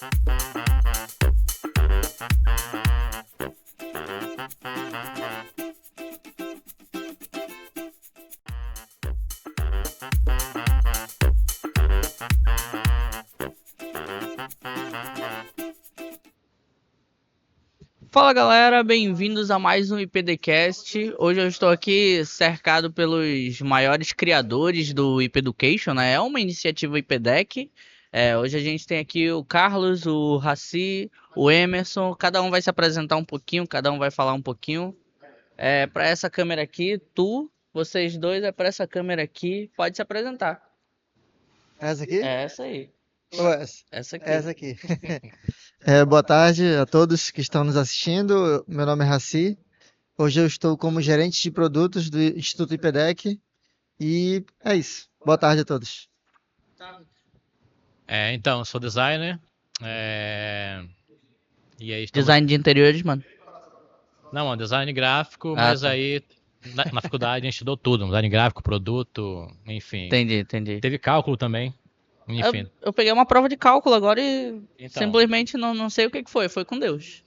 Fala galera, bem-vindos a mais um IPDcast. Hoje eu estou aqui cercado pelos maiores criadores do IP Education, né? É uma iniciativa IPDec. Hoje a gente tem aqui o Carlos, o Raci, o Emerson. Cada um vai se apresentar um pouquinho, cada um vai falar um pouquinho. Para essa câmera aqui, vocês dois, para essa câmera aqui, pode se apresentar. Essa aqui? É essa aí, Ou essa? essa aqui. Essa aqui. Boa tarde a todos que estão nos assistindo. Meu nome é Raci. Hoje eu estou como gerente de produtos do Instituto IPDec. E é isso. Boa tarde a todos. Então, eu sou designer. E aí estamos... Design de interiores, mano. Não, design gráfico, mas tá. aí na faculdade a gente estudou tudo. Design gráfico, produto, enfim. Entendi. Teve cálculo também, enfim. Eu peguei uma prova de cálculo agora e Então. simplesmente não sei o que foi. Foi com Deus.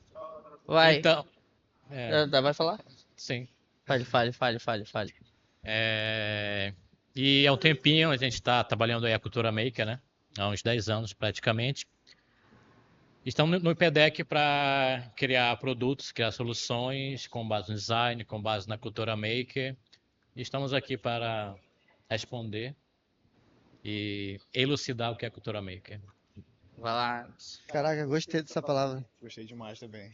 Vai. Então, Vai falar? sim. Fale. E há um tempinho a gente está trabalhando aí a cultura maker, né? Há uns 10 anos praticamente. Estamos no IPDec para criar produtos, criar soluções com base no design, com base na cultura maker. E estamos aqui para responder e elucidar o que é cultura maker. Vai lá. Caraca, gostei dessa palavra. Gostei demais também.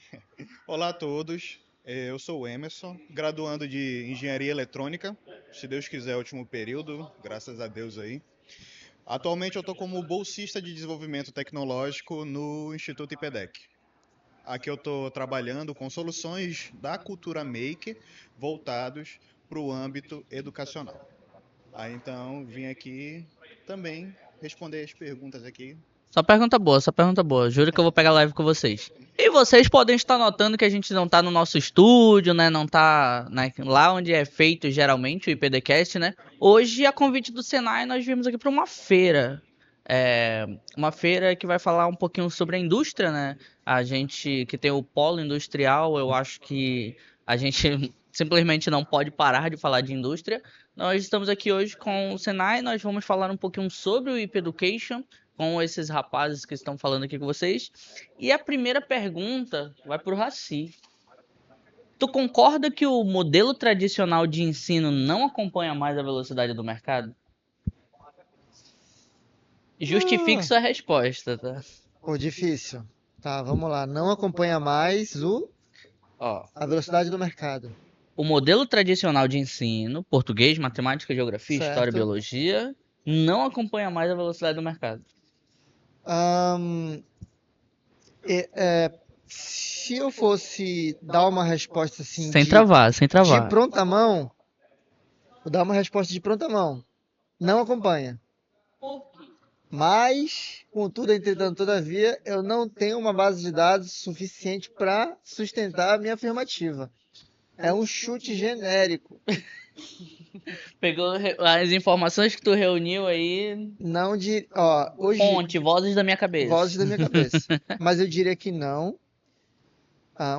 Olá a todos, eu sou o Emerson, graduando de Engenharia Eletrônica, se Deus quiser, último período, graças a Deus aí. Atualmente eu estou como bolsista de desenvolvimento tecnológico no Instituto IPDec. Aqui eu estou trabalhando com soluções da cultura maker voltados para o âmbito educacional. Aí então vim aqui também responder as perguntas aqui. Só pergunta boa. Juro que eu vou pegar live com vocês. E vocês podem estar notando que a gente não tá no nosso estúdio, né? Não tá lá onde é feito geralmente o IPDcast, né? Hoje, a convite do Senai, nós viemos aqui para uma feira. Uma feira que vai falar um pouquinho sobre a indústria, né? A gente que tem o polo industrial, eu acho que a gente simplesmente não pode parar de falar de indústria. Nós estamos aqui hoje com o Senai, nós vamos falar um pouquinho sobre o IP Education, com esses rapazes que estão falando aqui com vocês. E a primeira pergunta vai para o Raci. Tu concorda que o modelo tradicional de ensino não acompanha mais a velocidade do mercado? Justifique sua resposta, tá? Difícil. Tá, vamos lá. Não acompanha mais a velocidade do mercado. O modelo tradicional de ensino, português, matemática, geografia, Certo. história, biologia, não acompanha mais a velocidade do mercado. Se eu fosse dar uma resposta assim Sem travar. de pronta mão, vou dar uma resposta de pronta mão. Não acompanha. Mas, contudo, entretanto, todavia, eu não tenho uma base de dados suficiente para sustentar a minha afirmativa. É um chute genérico. Pegou as informações que tu reuniu aí. Não de. Hoje. Fonte, vozes da minha cabeça. Vozes da minha cabeça. Mas eu diria que não.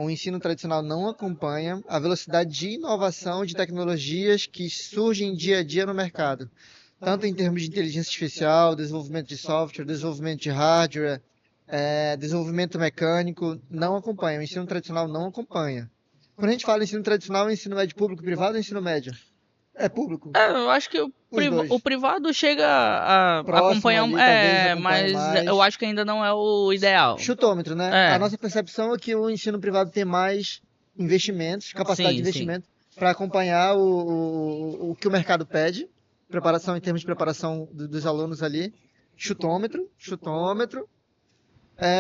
O ensino tradicional não acompanha a velocidade de inovação de tecnologias que surgem dia a dia no mercado. Tanto em termos de inteligência artificial, desenvolvimento de software, desenvolvimento de hardware, desenvolvimento mecânico, não acompanha. O ensino tradicional não acompanha. Quando a gente fala ensino tradicional, é ensino médio público, privado ou ensino médio? É público. Eu acho que o privado chega a acompanhar, ali, mas mais. Eu acho que ainda não é o ideal. Chutômetro, né? A nossa percepção é que o ensino privado tem mais investimentos, capacidade de investimento, para acompanhar o que o mercado pede, preparação em termos de preparação dos alunos ali, chutômetro.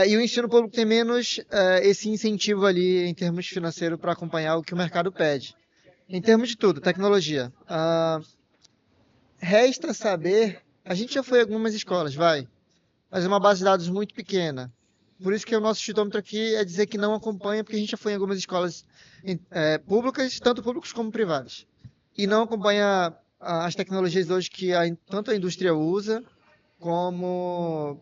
E o ensino público tem menos esse incentivo ali em termos financeiros para acompanhar o que o mercado pede. Em termos de tudo, tecnologia. Resta saber, a gente já foi em algumas escolas, mas é uma base de dados muito pequena. Por isso que o nosso chutômetro aqui é dizer que não acompanha, porque a gente já foi em algumas escolas públicas, tanto públicas como privadas. E não acompanha as tecnologias hoje que tanto a indústria usa, como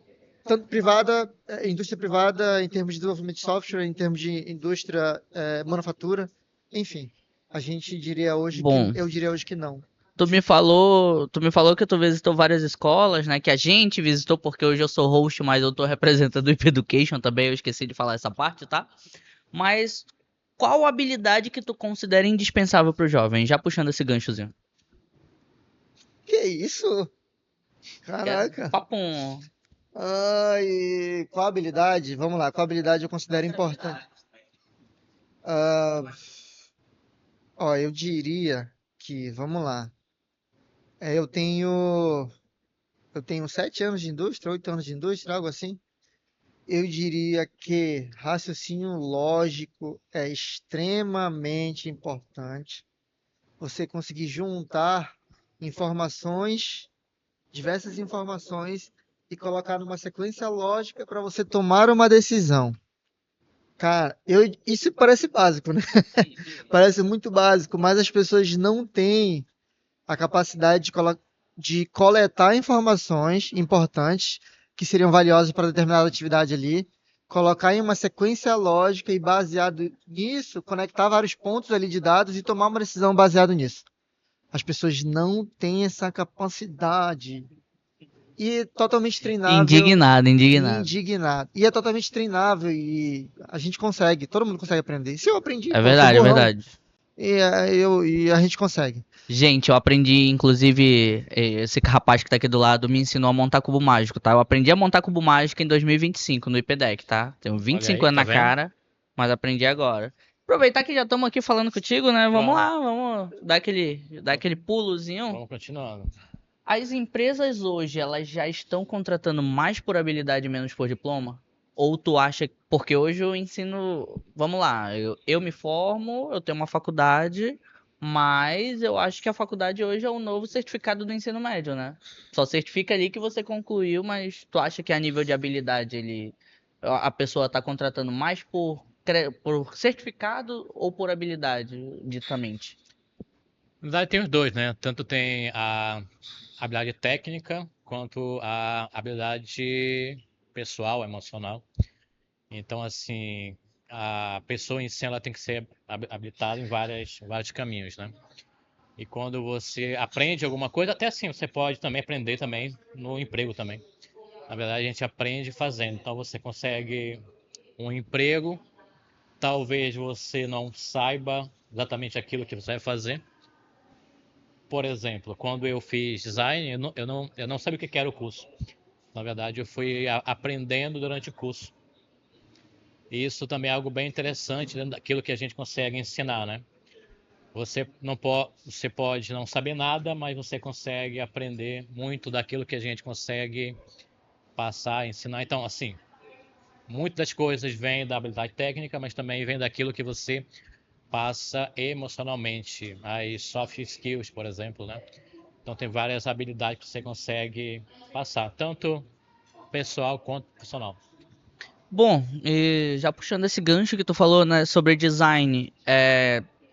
tanto privada, indústria privada, em termos de desenvolvimento de software, em termos de indústria, manufatura, enfim. A gente diria hoje Bom, eu diria hoje que não. tu me falou que tu visitou várias escolas, né? Que a gente visitou, porque hoje eu sou host, mas eu tô representando o IP Education também, eu esqueci de falar essa parte, tá? Mas qual habilidade que tu considera indispensável pro jovem? Já puxando esse ganchozinho. Que isso? Caraca. Papo. Ai, qual habilidade? Vamos lá, qual habilidade eu considero importante? Ah, ó, eu diria que, vamos lá, eu tenho 7 anos de indústria, 8 anos de indústria, algo assim. Eu diria que raciocínio lógico é extremamente importante. Você conseguir juntar informações, diversas informações, e colocar numa sequência lógica para você tomar uma decisão. Cara, isso parece básico, né? Parece muito básico, mas as pessoas não têm a capacidade de coletar informações importantes que seriam valiosas para determinada atividade ali, colocar em uma sequência lógica e baseado nisso, conectar vários pontos ali de dados e tomar uma decisão baseado nisso. As pessoas não têm essa capacidade. E é totalmente treinável Indignado, e indignado. indignado. E é totalmente treinável e a gente consegue, todo mundo consegue aprender. Se eu aprendi, É pô, eu sou verdade, é burrão. verdade. E a gente consegue. Gente, eu aprendi, inclusive, esse rapaz que tá aqui do lado me ensinou a montar cubo mágico, tá? Eu aprendi a montar cubo mágico em 2025 no IPDEC, tá? Tenho Olha 25 aí, anos tá na vendo? cara, mas aprendi agora. Aproveitar que já estamos aqui falando contigo, né? Vamos lá, vamos dar aquele pulozinho. Vamos continuando. As empresas hoje, elas já estão contratando mais por habilidade e menos por diploma? Ou tu acha, porque hoje eu ensino, vamos lá, eu me formo, eu tenho uma faculdade, mas eu acho que a faculdade hoje é o novo certificado do ensino médio, né? Só certifica ali que você concluiu, mas tu acha que a nível de habilidade a pessoa tá contratando mais por certificado ou por habilidade, ditamente? Na verdade, tem os dois, né? Tanto tem a habilidade técnica quanto a habilidade pessoal, emocional. Então, assim, a pessoa em si ela tem que ser habilitada em vários caminhos, né? E quando você aprende alguma coisa, até assim, você pode também aprender também no emprego também. Na verdade, a gente aprende fazendo. Então, você consegue um emprego, talvez você não saiba exatamente aquilo que você vai fazer. Por exemplo, quando eu fiz design, eu não sabia o que era o curso. Na verdade, eu fui aprendendo durante o curso. E isso também é algo bem interessante dentro daquilo que a gente consegue ensinar, né? Você pode não saber nada, mas você consegue aprender muito daquilo que a gente consegue passar, ensinar. Então, assim, muitas das coisas vêm da habilidade técnica, mas também vem daquilo que você passa emocionalmente. As soft skills, por exemplo, né? Então tem várias habilidades que você consegue passar, tanto pessoal quanto profissional. Bom, e já puxando esse gancho que tu falou, né, sobre design,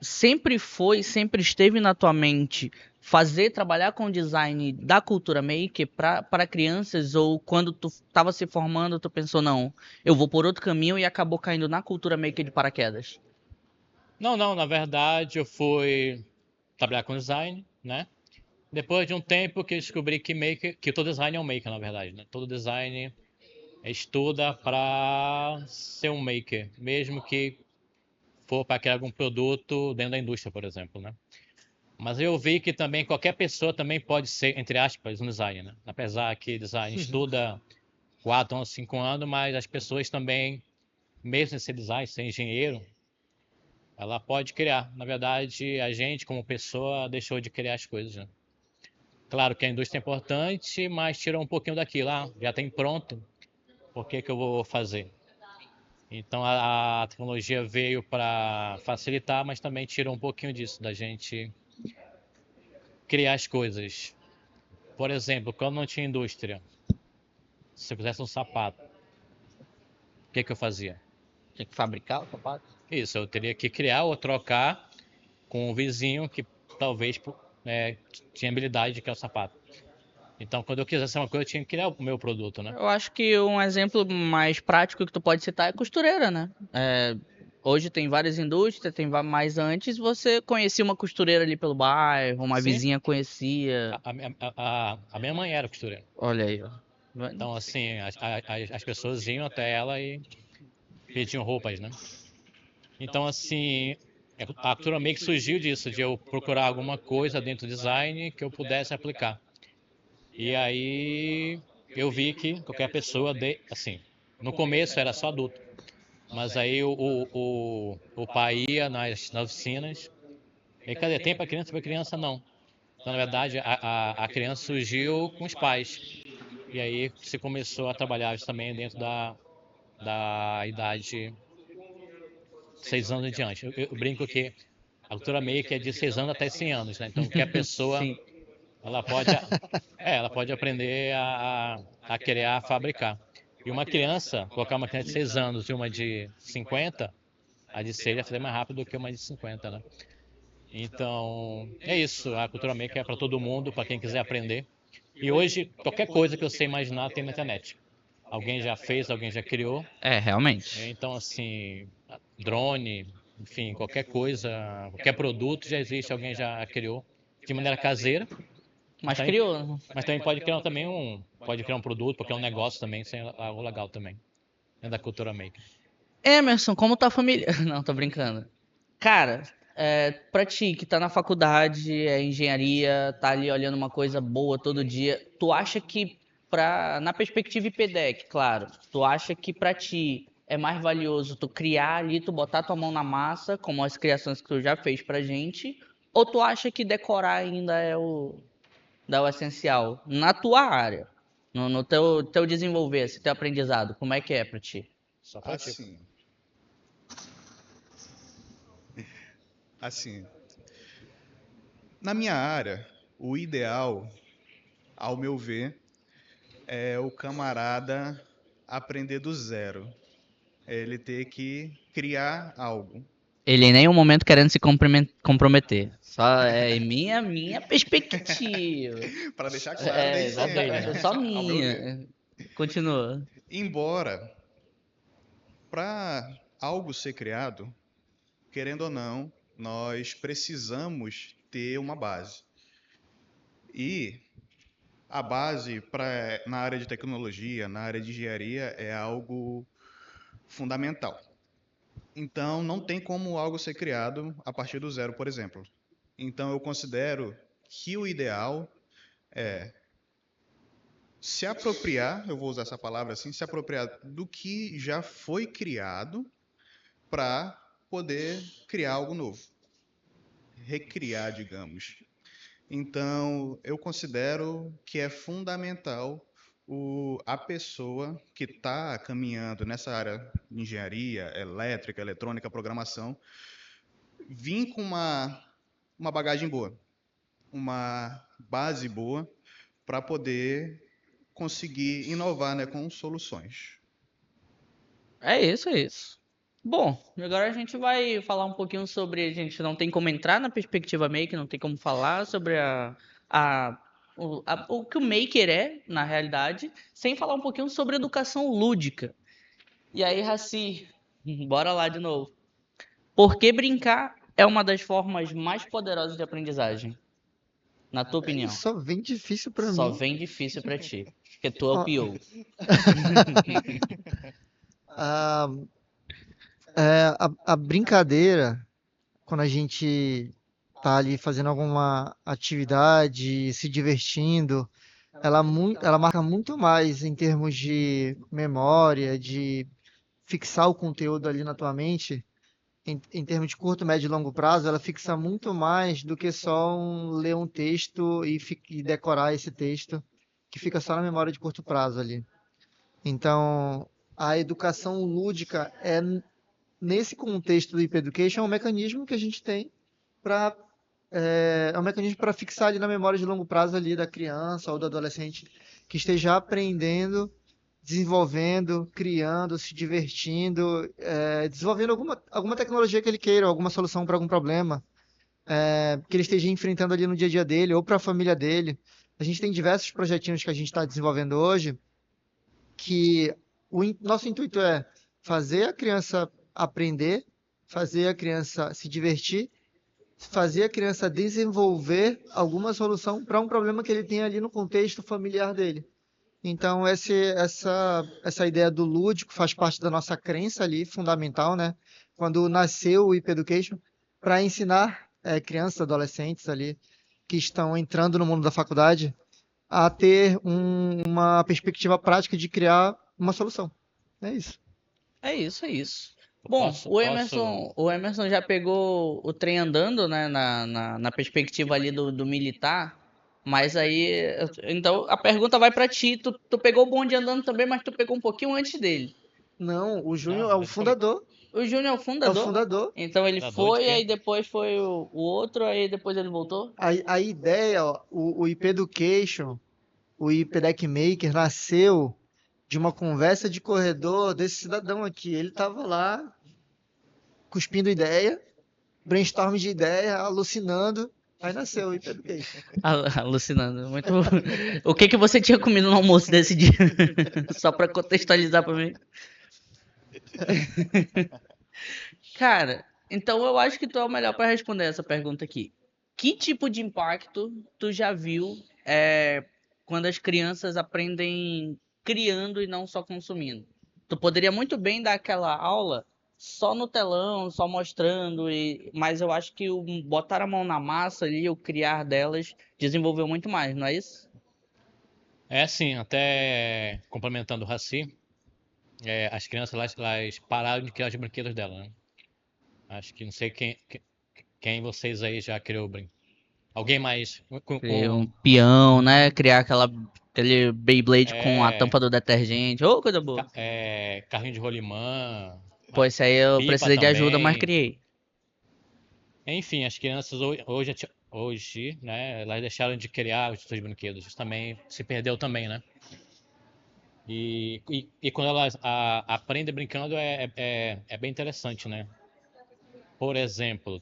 sempre esteve na tua mente trabalhar com design da cultura maker para crianças, ou quando tu estava se formando, tu pensou, não, eu vou por outro caminho e acabou caindo na cultura maker de paraquedas? Não, na verdade eu fui trabalhar com design, né? Depois de um tempo que eu descobri que todo design é um maker, na verdade, né? Todo design estuda para ser um maker, mesmo que for para criar algum produto dentro da indústria, por exemplo, né? Mas eu vi que também qualquer pessoa também pode ser, entre aspas, um designer, né? Apesar que design estuda 4 ou 5 anos, mas as pessoas também, mesmo sem ser designer, ser engenheiro, ela pode criar. Na verdade, a gente, como pessoa, deixou de criar as coisas, né? Claro que a indústria é importante, mas tirou um pouquinho daquilo. Ah, já tem pronto, por que eu vou fazer? Então a tecnologia veio para facilitar, mas também tirou um pouquinho disso, da gente criar as coisas. Por exemplo, quando não tinha indústria, se eu quisesse um sapato, o que eu fazia? Tinha que fabricar o sapato? Isso, eu teria que criar ou trocar com um vizinho que talvez tinha habilidade de criar o sapato. Então, quando eu quisesse uma coisa, eu tinha que criar o meu produto, né? Eu acho que um exemplo mais prático que tu pode citar é costureira, né? Hoje tem várias indústrias, mais antes você conhecia uma costureira ali pelo bairro, uma Sim. vizinha conhecia. A minha mãe era costureira. Olha aí, ó. Então, assim, as pessoas iam até ela e pediam roupas, né? Então, assim, a Cultura Make surgiu disso, de eu procurar alguma coisa dentro do design que eu pudesse aplicar. E aí eu vi que qualquer pessoa, assim, no começo era só adulto, mas aí o pai ia nas oficinas e cadê? Tem para criança não. Então, na verdade, a criança surgiu com os pais. E aí se começou a trabalhar isso também dentro da idade 6 anos em diante. Eu brinco que a cultura make é de 6 anos até 100 anos, né? Então, que a pessoa, Sim. ela pode, ela pode aprender a criar, a fabricar. E uma criança, colocar uma criança de 6 anos e uma de 50, a de 6 vai fazer mais rápido do que uma de 50, né? Então, é isso. A cultura make é para todo mundo, para quem quiser aprender. E hoje, qualquer coisa que você imaginar tem na internet. Alguém já fez, alguém já criou. Realmente. Então, assim, drone, enfim, qualquer coisa, qualquer produto já existe, alguém já criou de maneira caseira. Mas também- criou. Mas também pode criar um produto, pode criar um negócio também, isso é algo legal também. É da cultura maker. Emerson, como tá a família? Não, tô brincando. Cara, pra ti que tá na faculdade, é engenharia, tá ali olhando uma coisa boa todo dia, tu acha que na perspectiva IPDEC, claro, tu acha que pra ti é mais valioso tu criar ali, tu botar tua mão na massa, como as criações que tu já fez pra gente, ou tu acha que decorar ainda é o essencial na tua área, no teu desenvolver, esse teu aprendizado, como é que é pra ti? Só pra ti. Assim, na minha área, o ideal, ao meu ver, é o camarada aprender do zero. É ele ter que criar algo. Ele em nenhum momento querendo se comprometer. Só é minha perspectiva. Para deixar claro desde só sempre, dele, né? É só Ao meu ver. minha. Continua. Embora, para algo ser criado, querendo ou não, nós precisamos ter uma base. E a base na área de tecnologia, na área de engenharia, é algo fundamental. Então, não tem como algo ser criado a partir do zero, por exemplo. Então, eu considero que o ideal é se apropriar, eu vou usar essa palavra assim, se apropriar do que já foi criado para poder criar algo novo. Recriar, digamos. Então, eu considero que é fundamental a pessoa que está caminhando nessa área de engenharia, elétrica, eletrônica, programação, vir com uma bagagem boa, uma base boa, para poder conseguir inovar, né, com soluções. É isso, é isso. Bom, agora a gente vai falar um pouquinho sobre. A gente não tem como entrar na perspectiva maker, não tem como falar sobre o que o maker é, na realidade, sem falar um pouquinho sobre educação lúdica. E aí, Raci, bora lá de novo. Por que brincar é uma das formas mais poderosas de aprendizagem? Na tua opinião? Só vem difícil pra Só mim. vem difícil pra ti. Porque tu é o Ó. PO. A, a brincadeira, quando a gente tá ali fazendo alguma atividade, se divertindo, ela marca muito mais em termos de memória, de fixar o conteúdo ali na tua mente, em termos de curto, médio e longo prazo, ela fixa muito mais do que só ler um texto e decorar esse texto, que fica só na memória de curto prazo ali. Então, a educação lúdica nesse contexto do IP Education, é um mecanismo que a gente tem para um mecanismo para fixar ali na memória de longo prazo ali da criança ou do adolescente que esteja aprendendo, desenvolvendo, criando, se divertindo, desenvolvendo alguma tecnologia que ele queira, alguma solução para algum problema que ele esteja enfrentando ali no dia a dia dele ou para a família dele. A gente tem diversos projetinhos que a gente está desenvolvendo hoje que nosso intuito é fazer a criança aprender, fazer a criança se divertir, fazer a criança desenvolver alguma solução para um problema que ele tem ali no contexto familiar dele. Então, essa ideia do lúdico faz parte da nossa crença ali, fundamental, né? Quando nasceu o IP Education, para ensinar crianças, adolescentes ali, que estão entrando no mundo da faculdade, a ter uma perspectiva prática de criar uma solução. É isso. É isso, é isso. Bom, o Emerson já pegou o trem andando, né, na perspectiva ali do militar, mas aí, então a pergunta vai pra ti, tu pegou o bonde andando também, mas tu pegou um pouquinho antes dele. Não, o Júnior Não, é o ele fundador. O Júnior é o É o fundador? fundador. Então ele Fundador de foi, quê? aí depois foi o outro, aí depois ele voltou? A ideia, ó, o IP Education, o IP Deck Maker nasceu de uma conversa de corredor desse cidadão aqui. Ele estava lá cuspindo ideia, brainstorm de ideia, alucinando. Aí nasceu o IP Education. Alucinando, muito. O que que você tinha comido no almoço desse dia? Só pra contextualizar pra mim. Cara, então eu acho que tu é o melhor pra responder essa pergunta aqui. Que tipo de impacto tu já viu quando as crianças aprendem criando e não só consumindo? Tu poderia muito bem dar aquela aula só no telão, só mostrando, mas eu acho que o botar a mão na massa ali, o criar delas, desenvolveu muito mais, não é isso? É assim, até complementando o Raci, as crianças elas pararam de criar os brinquedos dela, né? Acho que não sei quem vocês aí já criou brinquedo. Alguém mais? Criar um peão, né? Criar aquele Beyblade com a É, tampa do detergente. Ô, coisa boa. carrinho de rolimã, Pô, isso aí eu pipa precisei de ajuda, mas também. criei. Enfim, as crianças hoje, né, elas deixaram de criar os seus brinquedos. Isso também se perdeu também, né? E quando elas aprendem brincando é bem interessante, né? Por exemplo,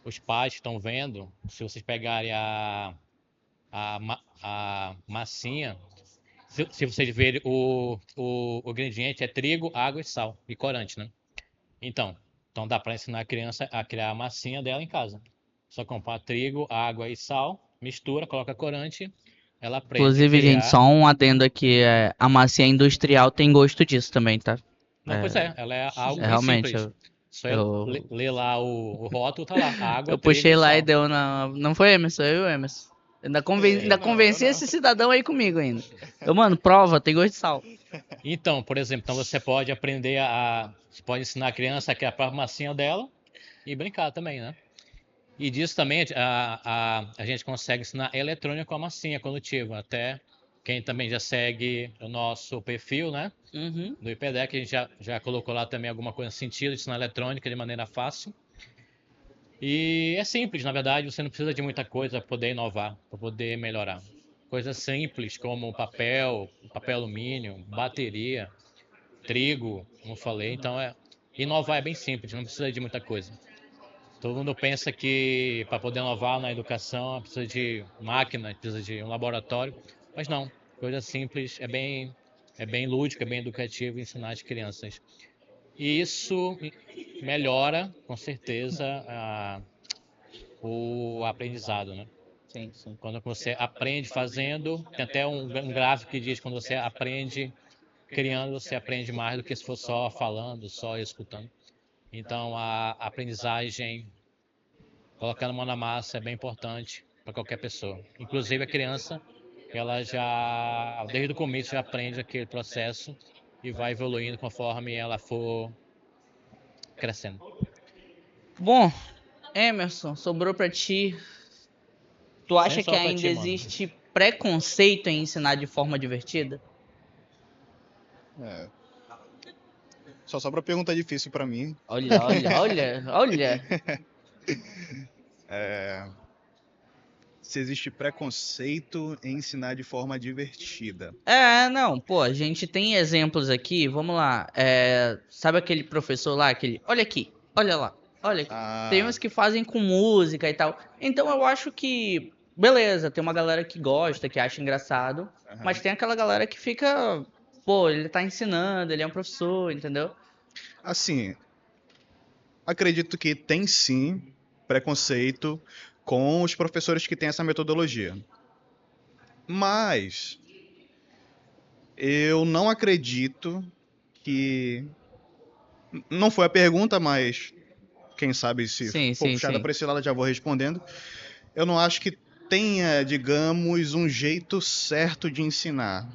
os pais que estão vendo, se vocês pegarem a massinha, se vocês verem o ingrediente é trigo, água e sal e corante, né? Então dá para ensinar a criança a criar a massinha dela em casa. Só comprar trigo, água e sal, mistura, coloca corante, ela aprende a Inclusive, gente, criar. só um adendo aqui. A massinha industrial tem gosto disso também, tá? Não, pois ela é algo bem Realmente, simples. Só eu, ler lá o rótulo, tá lá, água, eu trigo puxei e lá e sal. deu na. Não foi Emerson, eu e o Emerson. Ainda Eu convenci não. esse cidadão aí comigo ainda. Mano, prova, tem gosto de sal. Então, por exemplo, então você pode aprender você pode ensinar a criança a criar a própria massinha dela e brincar também, né? E disso também a gente consegue ensinar eletrônica com a massinha condutiva. Até quem também já segue o nosso perfil, né? Uhum. Do IPDEC, a gente já colocou lá também alguma coisa no sentido de ensinar eletrônica de maneira fácil. E é simples, na verdade, você não precisa de muita coisa para poder inovar, para poder melhorar. Coisas simples como papel alumínio, bateria, trigo, como eu falei. Então, inovar é bem simples, não precisa de muita coisa. Todo mundo pensa que para poder inovar na educação precisa de máquina, precisa de um laboratório, mas não. Coisa simples, é bem lúdico, é bem educativo ensinar as crianças. E isso melhora, com certeza, o aprendizado, né? Sim, sim. Quando você aprende fazendo, tem até um gráfico que diz que quando você aprende criando, você aprende mais do que se for só falando, só escutando. Então, a aprendizagem, colocando a mão na massa, é bem importante para qualquer pessoa. Inclusive a criança, ela já, desde o começo, já aprende aquele processo e vai evoluindo conforme ela for crescendo. Bom, Emerson, sobrou pra ti. Tu acha Nem que só pra ainda ti, mano. existe preconceito em ensinar de forma divertida? É. Só sobra pergunta difícil pra mim. Olha, olha, olha, olha. Se existe preconceito em ensinar de forma divertida. Não, pô, a gente tem exemplos aqui, vamos lá. Sabe aquele professor lá, olha aqui, olha lá, olha aqui. Ah, Tem uns que fazem com música e tal. Então eu acho que beleza, tem uma galera que gosta, que acha engraçado, Aham. mas tem aquela galera que fica, pô, ele tá ensinando, ele é um professor, entendeu? Assim, acredito que tem sim preconceito com os professores que têm essa metodologia. Mas eu não acredito que. Não foi a pergunta, mas quem sabe se Sim, for sim, puxada sim. para esse lado já vou respondendo. Eu não acho que tenha, digamos, um jeito certo de ensinar.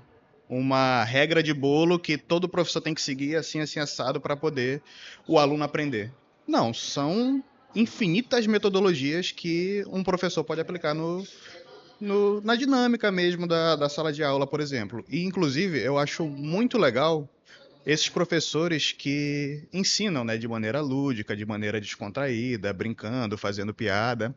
Uma regra de bolo que todo professor tem que seguir assim, assim, assado para poder o aluno aprender. Não, são infinitas metodologias que um professor pode aplicar na dinâmica mesmo da sala de aula, por exemplo. E, inclusive, eu acho muito legal esses professores que ensinam, né, de maneira lúdica, de maneira descontraída, brincando, fazendo piada.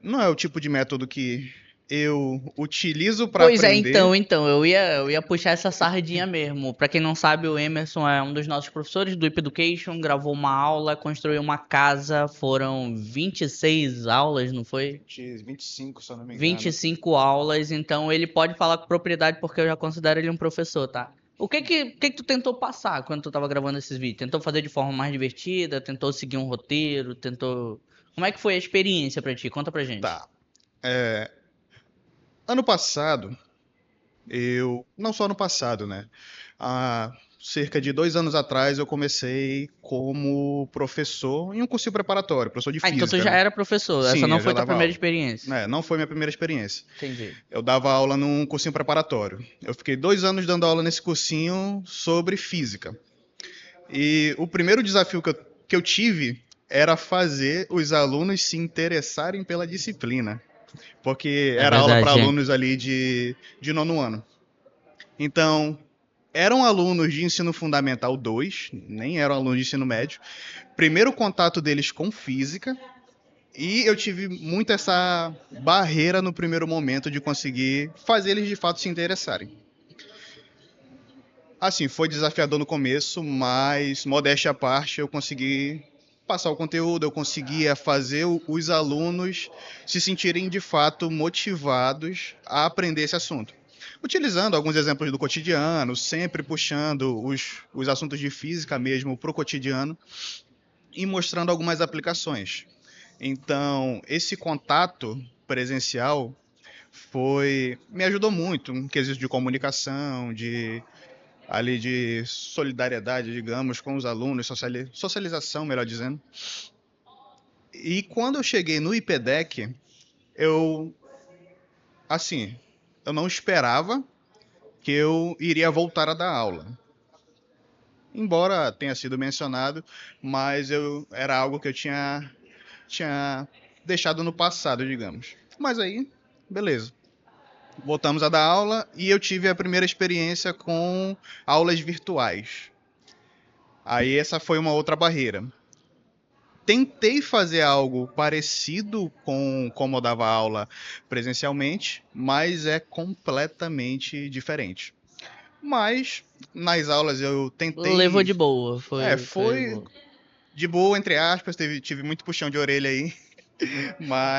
Não é o tipo de método que eu utilizo para Pois é, aprender. então, eu ia puxar essa sardinha mesmo. Pra quem não sabe, o Emerson é um dos nossos professores do IP Education, gravou uma aula, construiu uma casa, foram 26 aulas, não foi? 25, se eu não me engano. 25 aulas, então ele pode falar com propriedade porque eu já considero ele um professor, tá? O que que tu tentou passar quando tu tava gravando esses vídeos? Tentou fazer de forma mais divertida? Tentou seguir um roteiro? Tentou... Como é que foi a experiência pra ti? Conta pra gente. Tá. Ano passado, não só ano passado, né? Há cerca de 2 anos atrás, eu comecei como professor em um cursinho preparatório, professor de Ah, então tu física, já né? era professor, essa Sim, não eu já foi tua dava primeira aula. experiência. Não foi minha primeira experiência. Entendi. Eu dava aula num cursinho preparatório. Eu fiquei 2 anos dando aula nesse cursinho sobre física. E o primeiro desafio que eu tive era fazer os alunos se interessarem pela disciplina. Porque É era aula para verdade, alunos ali de nono ano. Então, eram alunos de ensino fundamental 2, nem eram alunos de ensino médio. Primeiro contato deles com física. E eu tive muito essa barreira no primeiro momento de conseguir fazer eles de fato se interessarem. Assim, foi desafiador no começo, mas modéstia à parte, eu consegui passar o conteúdo, eu conseguia fazer os alunos se sentirem de fato motivados a aprender esse assunto. Utilizando alguns exemplos do cotidiano, sempre puxando os assuntos de física mesmo para o cotidiano e mostrando algumas aplicações. Então, esse contato presencial me ajudou muito em quesito de comunicação, de solidariedade, digamos, com os alunos, socialização, melhor dizendo. E quando eu cheguei no IPDEC, eu, assim, eu não esperava que eu iria voltar a dar aula. Embora tenha sido mencionado, mas era algo que eu tinha deixado no passado, digamos. Mas aí, beleza. Voltamos a dar aula e eu tive a primeira experiência com aulas virtuais. Aí essa foi uma outra barreira. Tentei fazer algo parecido com como eu dava aula presencialmente, mas é completamente diferente. Mas nas aulas eu Levou tentei. de boa, foi de Foi boa. de boa, entre aspas, tive muito puxão de orelha aí,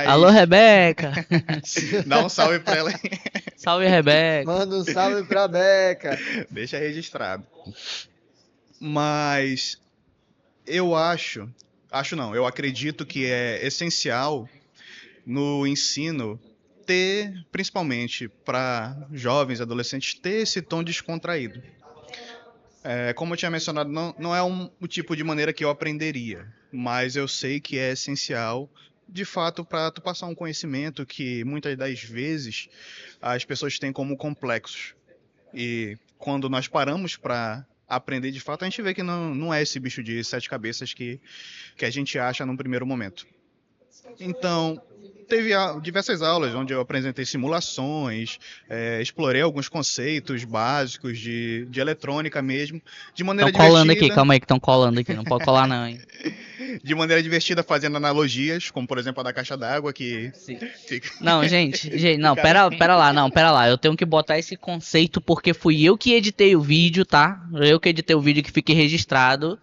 Alô, mas Rebeca! dá um salve pra ela aí, Salve, Rebeca! Manda um salve pra Beca. deixa registrado. Mas eu acredito que é essencial no ensino ter, principalmente para jovens, adolescentes, ter esse tom descontraído. Como eu tinha mencionado, não é o tipo de maneira que eu aprenderia, mas eu sei que é essencial, de fato, para tu passar um conhecimento que muitas das vezes as pessoas têm como complexos. E quando nós paramos para aprender de fato, a gente vê que não é esse bicho de sete cabeças que a gente acha num primeiro momento. Então, teve diversas aulas onde eu apresentei simulações, explorei alguns conceitos básicos de eletrônica mesmo, de Tão maneira colando aqui, divertida, calma aí que tão colando aqui, não pode colar não, hein? fazendo analogias, como por exemplo a da caixa d'água, que Sim. fica... Não, gente, não, Ficaram- pera lá, eu tenho que botar esse conceito porque fui eu que editei o vídeo, tá? Eu que editei o vídeo que fique registrado.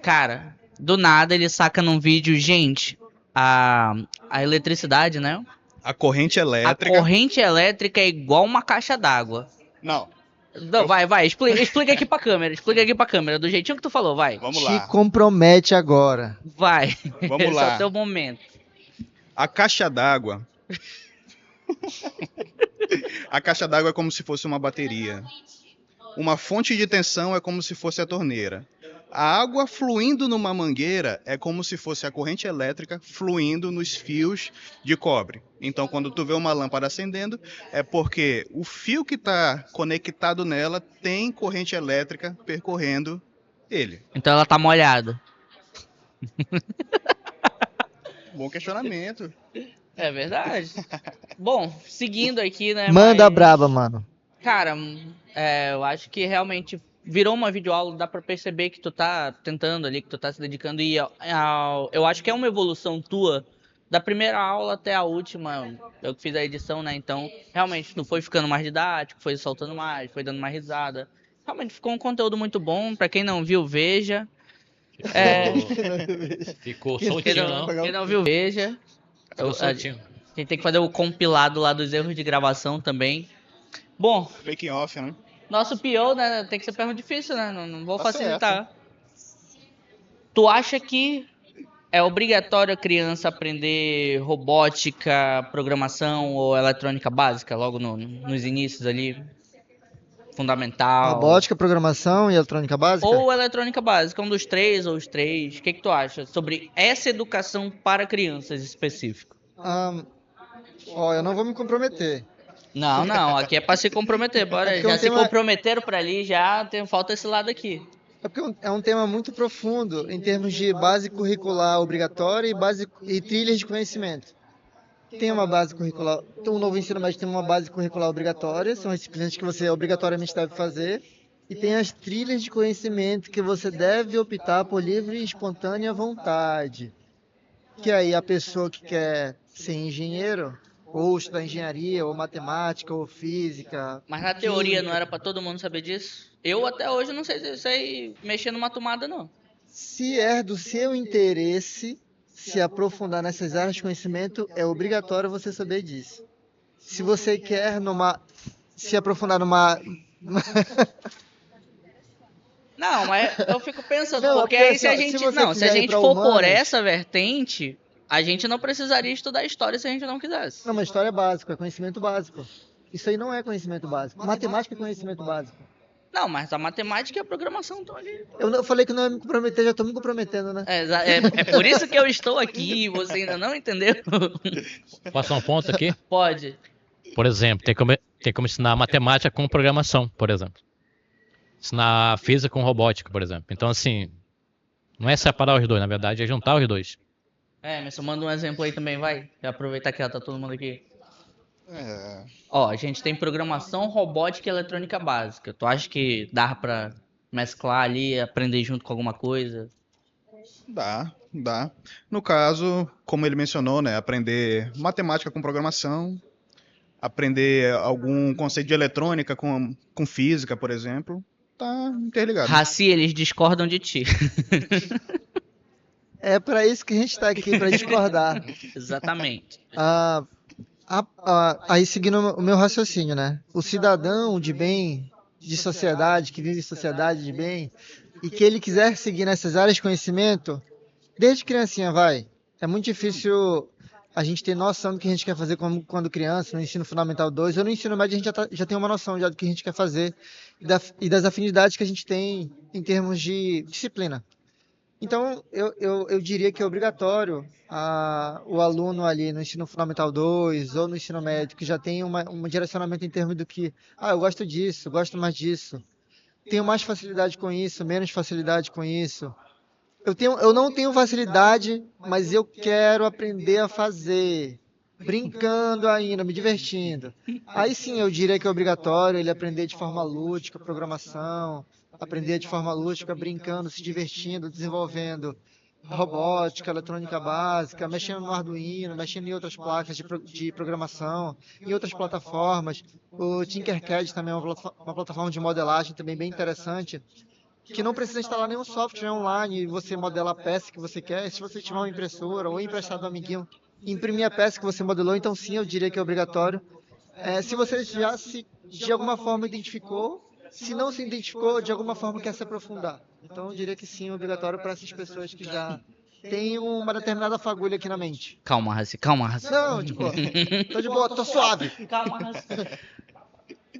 Cara, do nada ele saca num vídeo, gente, a eletricidade, né? A corrente A elétrica. corrente elétrica é igual uma caixa d'água. Não, Não, vai, explica aqui pra câmera, do jeitinho que tu falou, vai. vamos Te lá. compromete agora. Vai. Vamos Esse é lá. o teu momento. A caixa d'água. A caixa d'água é como se fosse uma bateria. Uma fonte de tensão é como se fosse a torneira. A água fluindo numa mangueira é como se fosse a corrente elétrica fluindo nos fios de cobre. Então, quando tu vê uma lâmpada acendendo, é porque o fio que está conectado nela tem corrente elétrica percorrendo ele. Então ela tá molhada. Bom questionamento. É verdade. Bom, seguindo aqui, né? Manda mas, braba, mano. Cara, eu acho que realmente virou uma videoaula, dá pra perceber que tu tá tentando ali, que tu tá se dedicando e eu acho que é uma evolução tua da primeira aula até a última. Eu que fiz a edição, né? Então, realmente tu foi ficando mais didático, foi soltando mais, foi dando mais risada. Realmente ficou um conteúdo muito bom. Pra quem não viu, veja. Ficou Quem soltinho, não, não? quem não viu, veja. Ficou A soltinho. gente tem que fazer o compilado lá dos erros de gravação também. Bom, Making off, né? nosso PO, né? Tem que ser pergunta difícil, né? Não vou Tá facilitar. Tu acha que é obrigatório a criança aprender robótica, programação ou eletrônica básica logo nos inícios ali? Fundamental. Robótica, programação e eletrônica básica? Ou eletrônica básica, um dos três ou os três. O que tu acha sobre essa educação para crianças específico? Ó, eu não vou me comprometer. Não, aqui é pra se comprometer, bora. porque Já um se tema- comprometeram pra ali, falta esse lado aqui. É porque é um tema muito profundo em termos de base curricular obrigatória e trilhas de conhecimento. Tem uma base curricular, então o novo ensino médio tem uma base curricular obrigatória, são as disciplinas que você obrigatoriamente deve fazer, e tem as trilhas de conhecimento que você deve optar por livre e espontânea vontade. Que aí a pessoa que quer ser engenheiro, ou estudar engenharia, ou matemática, ou física. Mas na teoria não era pra todo mundo saber disso? Eu até hoje não sei mexer numa tomada, não. Se é do seu interesse se aprofundar nessas áreas de conhecimento, é obrigatório você saber disso. Se você quer se aprofundar numa... Não, mas eu fico pensando, Não, porque porque aí se a assim, ó, gente. se você Não, se a quiser ir gente pra for por humanas- essa vertente, a gente não precisaria estudar história se a gente não quisesse. Não, mas história é básico, é conhecimento básico. Isso aí não é conhecimento básico. Matemática é conhecimento básico. Não, mas a matemática e a programação estão ali. Eu falei que não ia me comprometer, já estou me comprometendo, né? É por isso que eu estou aqui e você ainda não entendeu? Posso dar um ponto aqui? Pode. Por exemplo, tem como ensinar matemática com programação, por exemplo. Ensinar física com robótica, por exemplo. Então, assim, não é separar os dois, na verdade, é juntar os dois. Mas só manda um exemplo aí também, vai. Já aproveitar que já tá todo mundo aqui. É, Ó, a gente tem programação, robótica e eletrônica básica. Tu acha que dá pra mesclar ali, aprender junto com alguma coisa? dá. No caso, como ele mencionou, né? Aprender matemática com programação, aprender algum conceito de eletrônica com física, por exemplo, tá interligado. Raci, eles discordam de ti. É para isso que a gente está aqui, para discordar. Exatamente. Aí seguindo o meu raciocínio, né? O cidadão de bem, de sociedade, que vive em sociedade de bem, e que ele quiser seguir nessas áreas de conhecimento, desde criancinha vai. É muito difícil a gente ter noção do que a gente quer fazer quando criança, no ensino fundamental 2, ou no ensino médio a gente já tem uma noção já do que a gente quer fazer e das afinidades que a gente tem em termos de disciplina. Então, eu diria que é obrigatório o aluno ali no ensino fundamental 2 ou no ensino médio, que já tem um direcionamento em termos do que, eu gosto disso, gosto mais disso, tenho mais facilidade com isso, menos facilidade com isso. Eu não tenho facilidade, mas eu quero aprender a fazer, brincando ainda, me divertindo. Aí sim, eu diria que é obrigatório ele aprender de forma lúdica, programação, aprender de forma lúdica, brincando, se divertindo, desenvolvendo robótica, eletrônica básica, mexendo no Arduino, mexendo em outras placas de programação, em outras plataformas. O Tinkercad também é uma plataforma de modelagem também bem interessante, que não precisa instalar nenhum software online e você modela a peça que você quer. Se você tiver uma impressora ou emprestar do amiguinho, imprimir a peça que você modelou, então sim, eu diria que é obrigatório. Se você já se, de alguma forma, identificou, se não se identificou, de alguma forma quer se aprofundar. Então eu diria que sim, é obrigatório para essas pessoas que já têm uma determinada fagulha aqui na mente. Calma, Raci, calma, Raci. Não, de boa. Tô de boa, tô suave. Calma, Raci.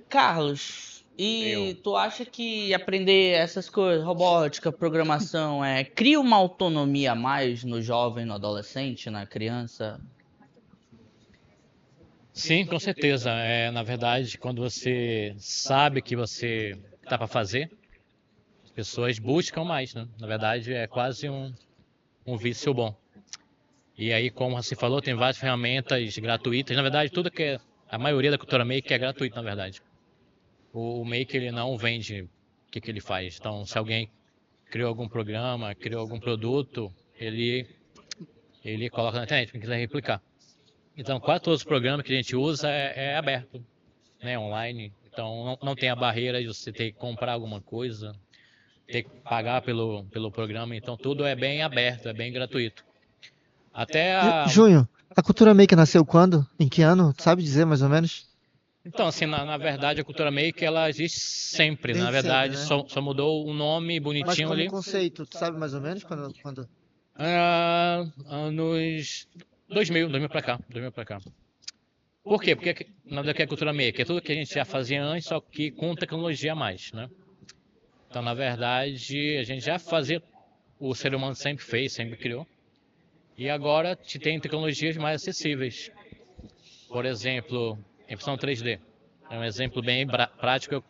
Carlos, e tu acha que aprender essas coisas, robótica, programação, cria uma autonomia a mais no jovem, no adolescente, na criança? Sim, com certeza. Na verdade, quando você sabe que você está para fazer, as pessoas buscam mais, né? Na verdade, é quase um vício bom. E aí, como você falou, tem várias ferramentas gratuitas. Na verdade, a maioria da cultura Maker é gratuita, na verdade. O Maker, ele não vende o que ele faz. Então, se alguém criou algum programa, criou algum produto, ele coloca na internet, quem quiser replicar. Então, quase todos os programas que a gente usa é aberto, né, online. Então, não tem a barreira de você ter que comprar alguma coisa, ter que pagar pelo programa. Então, tudo é bem aberto, é bem gratuito. Até Júnior, a Cultura Maker nasceu quando? Em que ano? Sabe dizer mais ou menos? Então, assim, na verdade, a Cultura Maker, ela existe sempre. Desde Na verdade, sempre, né? só mudou o nome Mas bonitinho como ali. conceito, tu sabe mais ou menos quando? Anos 2000 pra cá, 2000 pra cá. Por quê? Porque na verdade, a Cultura Maker é tudo que a gente já fazia antes, só que com tecnologia a mais, né? Então, na verdade, a gente já fazia, o ser humano sempre fez, sempre criou. E agora tem tecnologias mais acessíveis. Por exemplo, impressão 3D. É um exemplo bem prático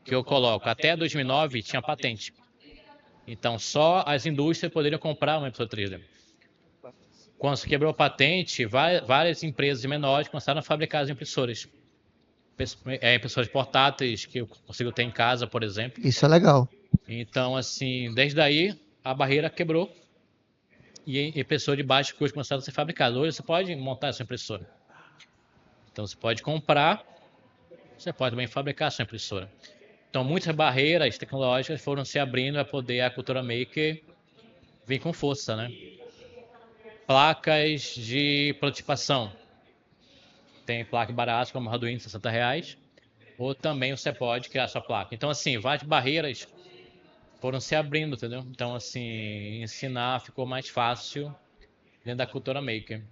que eu coloco. Até 2009 tinha patente. Então, só as indústrias poderiam comprar uma impressora 3D. Quando se quebrou a patente, várias empresas menores começaram a fabricar as impressoras. Impressoras portáteis que eu consigo ter em casa, por exemplo. Isso é legal. Então, assim, desde aí a barreira quebrou e impressoras de baixo custo começaram a ser fabricadas. Hoje você pode montar essa impressora. Então, você pode comprar, você pode também fabricar a sua impressora. Então, muitas barreiras tecnológicas foram se abrindo para poder a Cultura Maker vir com força, né? Placas de prototipação. Tem placa barata como Arduino de R$60, ou também você pode criar sua placa. Então, assim, várias barreiras foram se abrindo, entendeu? Então, assim, ensinar ficou mais fácil dentro da Cultura Maker.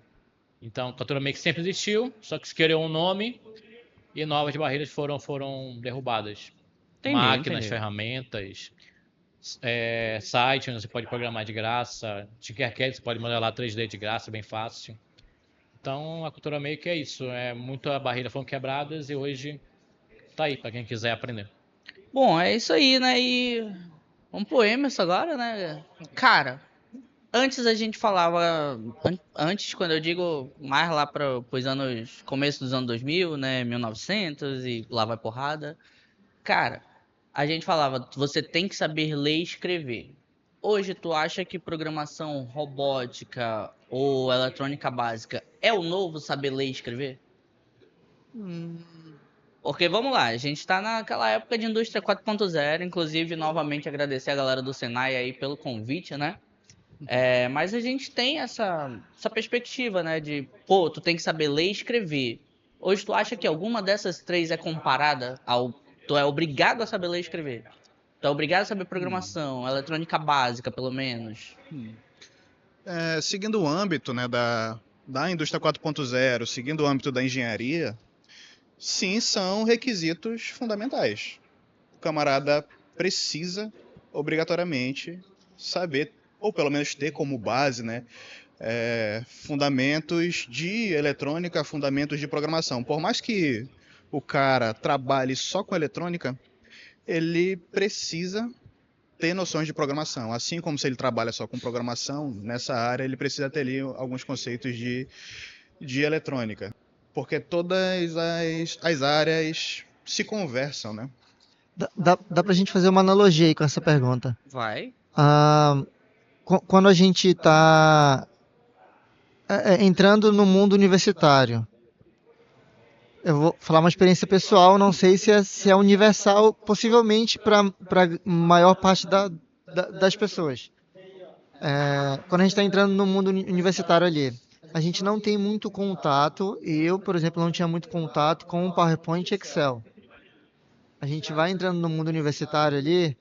Então, a Cultura Maker sempre existiu, só que se criou um nome e novas barreiras foram derrubadas. Máquinas, ferramentas, site onde você pode programar de graça, Tinkercad você pode modelar 3D de graça, bem fácil. Então, a Cultura Maker é isso, muita barreira foram quebradas e hoje tá aí para quem quiser aprender. Bom, é isso aí, né? E vamos pro Emerson agora, né? Cara, antes a gente falava, antes quando eu digo mais lá para os anos, começo dos anos 2000, né? 1900 e lá vai porrada. Cara, a gente falava, você tem que saber ler e escrever. Hoje, tu acha que programação robótica ou eletrônica básica é o novo saber ler e escrever? Porque vamos lá, a gente tá naquela época de indústria 4.0, inclusive novamente agradecer a galera do Senai aí pelo convite, né? Mas a gente tem essa perspectiva, né? De, pô, tu tem que saber ler e escrever. Hoje tu acha que alguma dessas três é comparada ao... Tu é obrigado a saber ler e escrever. Tu é obrigado a saber programação, eletrônica básica, pelo menos. Seguindo o âmbito, né, da indústria 4.0, seguindo o âmbito da engenharia, sim, são requisitos fundamentais. O camarada precisa, obrigatoriamente, saber, ou pelo menos ter como base, né, fundamentos de eletrônica, fundamentos de programação. Por mais que o cara trabalhe só com eletrônica, ele precisa ter noções de programação. Assim como se ele trabalha só com programação, nessa área ele precisa ter ali alguns conceitos de eletrônica. Porque todas as áreas se conversam, né? Dá pra gente fazer uma analogia aí com essa pergunta. Vai. Quando a gente está entrando no mundo universitário, Eu vou falar uma experiência pessoal, não sei se é universal, possivelmente para maior parte das pessoas. Quando a gente está entrando no mundo universitário ali, a gente não tem muito contato, eu, por exemplo, não tinha muito contato com o PowerPoint e Excel. A gente vai entrando no mundo universitário ali,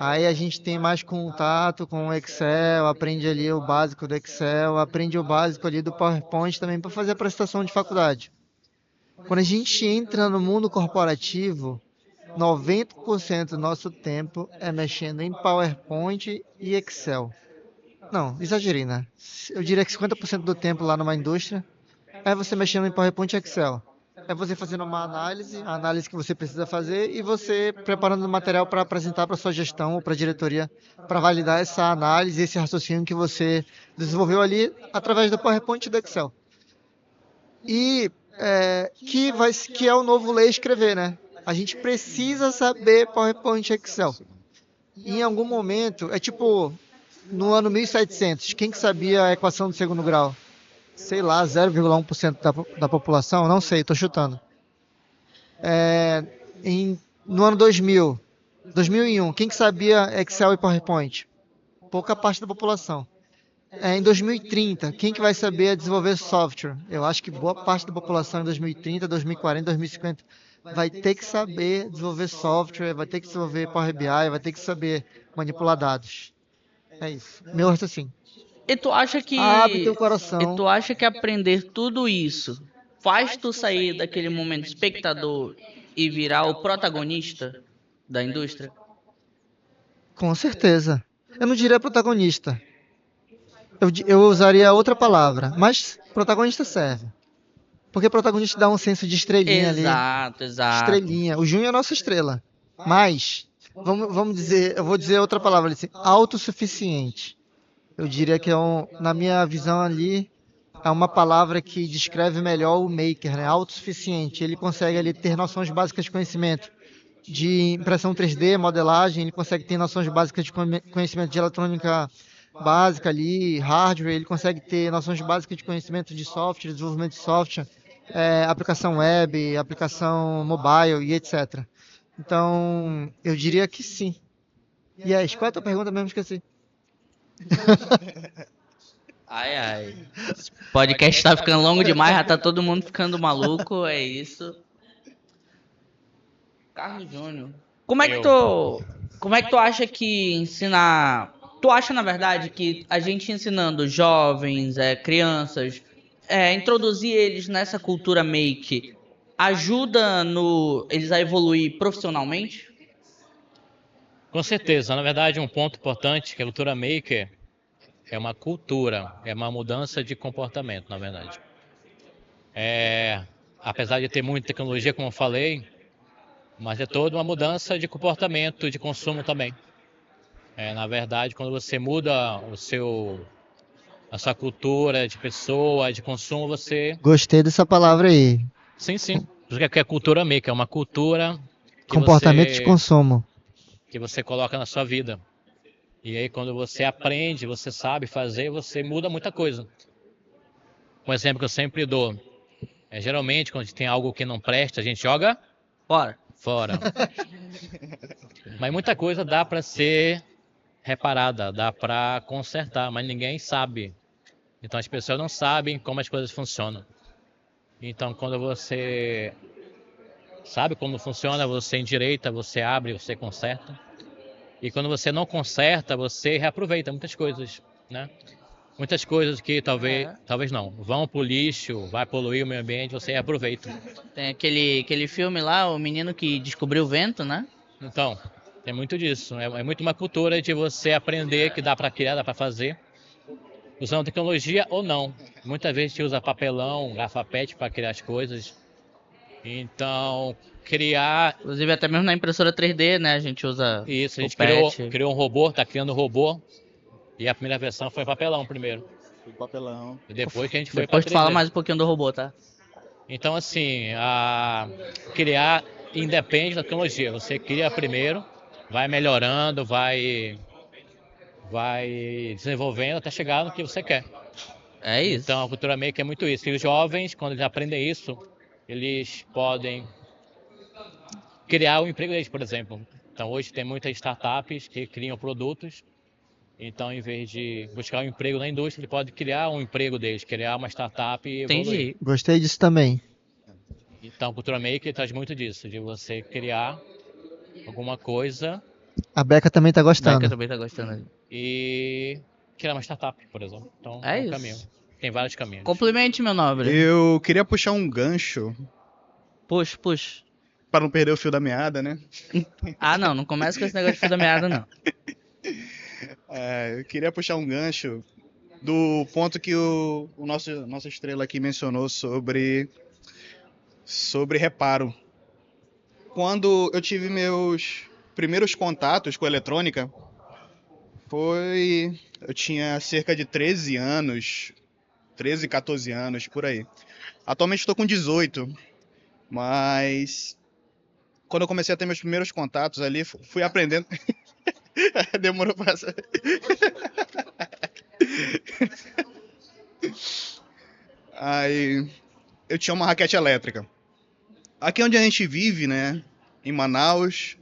aí a gente tem mais contato com o Excel, aprende ali o básico do Excel, aprende o básico ali do PowerPoint também para fazer a prestação de faculdade. Quando a gente entra no mundo corporativo, 90% do nosso tempo é mexendo em PowerPoint e Excel. Não, exagerei, né? Eu diria que 50% do tempo lá numa indústria é você mexendo em PowerPoint e Excel. É você fazendo uma análise, a análise que você precisa fazer e você preparando o material para apresentar para sua gestão ou para a diretoria para validar essa análise, esse raciocínio que você desenvolveu ali através do PowerPoint e do Excel. E que é o novo ler e escrever, né? A gente precisa saber PowerPoint e Excel. E em algum momento, é tipo no ano 1700, quem que sabia a equação do segundo grau? Sei lá, 0,1% da população? Não sei, estou chutando. No ano 2000, 2001, quem que sabia Excel e PowerPoint? Pouca parte da população. Em 2030, quem que vai saber desenvolver software? Eu acho que boa parte da população em 2030, 2040, 2050 vai ter que saber desenvolver software, vai ter que desenvolver Power BI, vai ter que saber manipular dados. É isso. Meu raciocínio. E tu acha que. Abre teu E coração. tu acha que aprender tudo isso faz tu sair daquele momento espectador e virar o protagonista da indústria? Com certeza. Eu não diria protagonista. Eu usaria outra palavra, mas protagonista serve. Porque protagonista dá um senso de estrelinha ali. Exato, exato. Estrelinha. O Júnior é a nossa estrela. Mas, vamos dizer, eu vou dizer outra palavra assim, autossuficiente. Eu diria que na minha visão ali, é uma palavra que descreve melhor o maker, né? Autossuficiente. Ele consegue ali ter noções básicas de conhecimento de impressão 3D, modelagem, ele consegue ter noções básicas de conhecimento de eletrônica básica ali, hardware, ele consegue ter noções básicas de conhecimento de software, desenvolvimento de software, aplicação web, aplicação mobile e etc. Então, eu diria que sim. E aí, qual é a tua pergunta mesmo? Esqueci. Ai, ai. Esse podcast tá ficando longo demais, já tá todo mundo ficando maluco, é isso. Carlos Júnior. Como é que tu acha que ensinar... Tu acha, na verdade, que a gente ensinando jovens, crianças, introduzir eles nessa cultura make, ajuda eles a evoluir profissionalmente? Com certeza. Na verdade, um ponto importante que a cultura maker é uma cultura, é uma mudança de comportamento, na verdade. Apesar de ter muita tecnologia, como eu falei, mas é toda uma mudança de comportamento, de consumo também. Na verdade, quando você muda a sua cultura de pessoa, de consumo, você... Gostei dessa palavra aí. Sim. Por isso que é cultura maker, é uma cultura Comportamento de consumo. que você coloca na sua vida. E aí, quando você aprende, você sabe fazer, você muda muita coisa. Um exemplo que eu sempre dou geralmente, quando a gente tem algo que não presta, a gente joga fora. Mas muita coisa dá para ser reparada, dá para consertar, mas ninguém sabe. Então as pessoas não sabem como as coisas funcionam. Então quando você sabe como funciona, você endireita, você abre, você conserta. E quando você não conserta, você reaproveita muitas coisas, né? Muitas coisas que talvez não, vão pro lixo, vai poluir o meio ambiente, você reaproveita. Tem aquele filme lá, o menino que descobriu o vento, né? Então, tem muito disso. É muito uma cultura de você aprender que dá para criar, dá para fazer, usando tecnologia ou não. Muitas vezes a gente usa papelão, garrafa PET para criar as coisas. Então, criar... Inclusive até mesmo na impressora 3D, né? A gente usa isso, a gente o PET. criou um robô, tá criando um robô. E a primeira versão foi papelão primeiro. Foi papelão. E depois que a gente foi Depois para tu fala mais um pouquinho do robô, tá? Então, assim, criar independe da tecnologia. Você cria primeiro, vai melhorando, vai desenvolvendo até chegar no que você quer. É isso. Então, a cultura maker é muito isso. E os jovens, quando eles aprendem isso, eles podem criar o emprego deles, por exemplo. Então hoje tem muitas startups que criam produtos. Então, em vez de buscar um emprego na indústria, ele pode criar um emprego deles, criar uma startup e evoluir. Entendi. Gostei disso também. Então, a Cultura Maker traz muito disso, de você criar alguma coisa A Beca também tá Beca gostando. também tá gostando ali. e criar uma startup, por exemplo. Então, É é um isso. caminho. Tem vários caminhos. Complemente, meu nobre. Eu queria puxar um gancho, Puxa, puxa. para não perder o fio da meada, né? Ah, não, não começa com esse negócio de fio da meada, não. Eu queria puxar um gancho do ponto que o nossa estrela aqui mencionou sobre reparo. Quando eu tive meus primeiros contatos com eletrônica, eu tinha cerca de 13 anos, 13, 14 anos, por aí. Atualmente estou com 18, mas quando eu comecei a ter meus primeiros contatos ali, fui aprendendo. Demorou pra. Aí eu tinha uma raquete elétrica. Aqui onde a gente vive, né, em Manaus,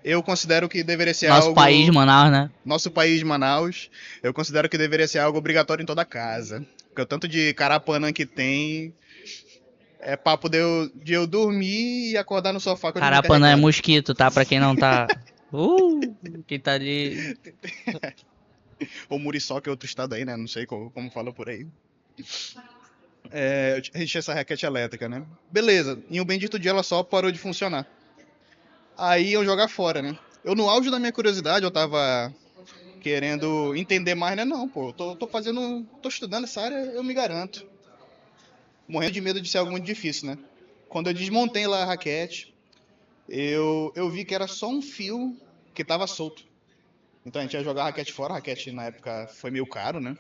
eu considero que deveria ser Nosso algo. país, Manaus, né? Nosso país, Manaus, eu considero que deveria ser algo obrigatório em toda casa. Porque o tanto de carapanã que tem é papo de eu dormir e acordar no sofá com ele me Carapanã é carregando. mosquito, tá? Pra quem não tá. Quem tá ali. Ou Muriçoca é outro estado aí, né? Não sei como fala por aí. A gente tinha essa raquete elétrica, né? Beleza, em um bendito dia ela só parou de funcionar. Aí eu jogar fora, né? Eu, no auge da minha curiosidade, eu tava querendo entender mais, né? Não, pô, tô estudando essa área, eu me garanto. Morrendo de medo de ser algo muito difícil, né? Quando eu desmontei lá a raquete, eu vi que era só um fio que tava solto. Então a gente ia jogar a raquete fora, a raquete na época foi meio caro, né?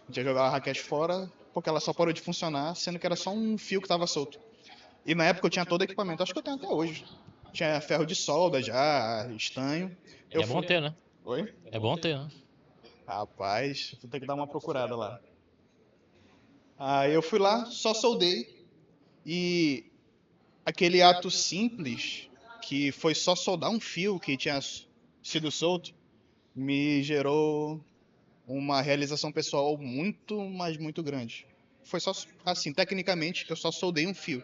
A gente ia jogar a raquete fora porque ela só parou de funcionar, sendo que era só um fio que tava solto. E na época eu tinha todo o equipamento, acho que eu tenho até hoje. Tinha ferro de solda já, estanho. E é bom ter, né? Oi? É bom ter, né? Rapaz, vou ter que dar uma procurada lá. Aí eu fui lá, só soldei. E aquele ato simples, que foi só soldar um fio que tinha sido solto, me gerou uma realização pessoal muito, mas muito grande. Foi só assim, tecnicamente eu só soldei um fio,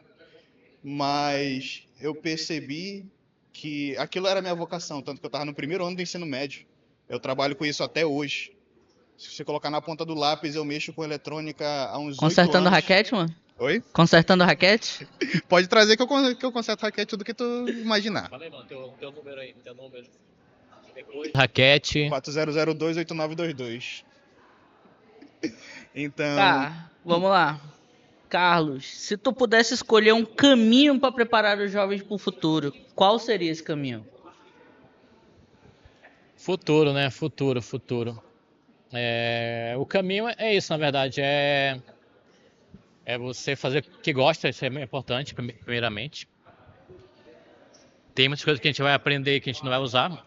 mas eu percebi que aquilo era minha vocação, tanto que eu estava no primeiro ano do ensino médio. Eu trabalho com isso até hoje. Se você colocar na ponta do lápis, eu mexo com eletrônica há uns 8 Consertando anos. raquete, mano? Oi? Consertando raquete? Pode trazer que eu conserto raquete tudo que tu imaginar. Fala aí, mano, teu número aí, teu número. Raquete. 40028922. Então, Tá, vamos lá. Carlos, se tu pudesse escolher um caminho pra preparar os jovens pro futuro, qual seria esse caminho? Futuro, né? Futuro. O caminho é isso, na verdade. É você fazer o que gosta, isso é importante, primeiramente. Tem muitas coisas que a gente vai aprender que a gente não vai usar.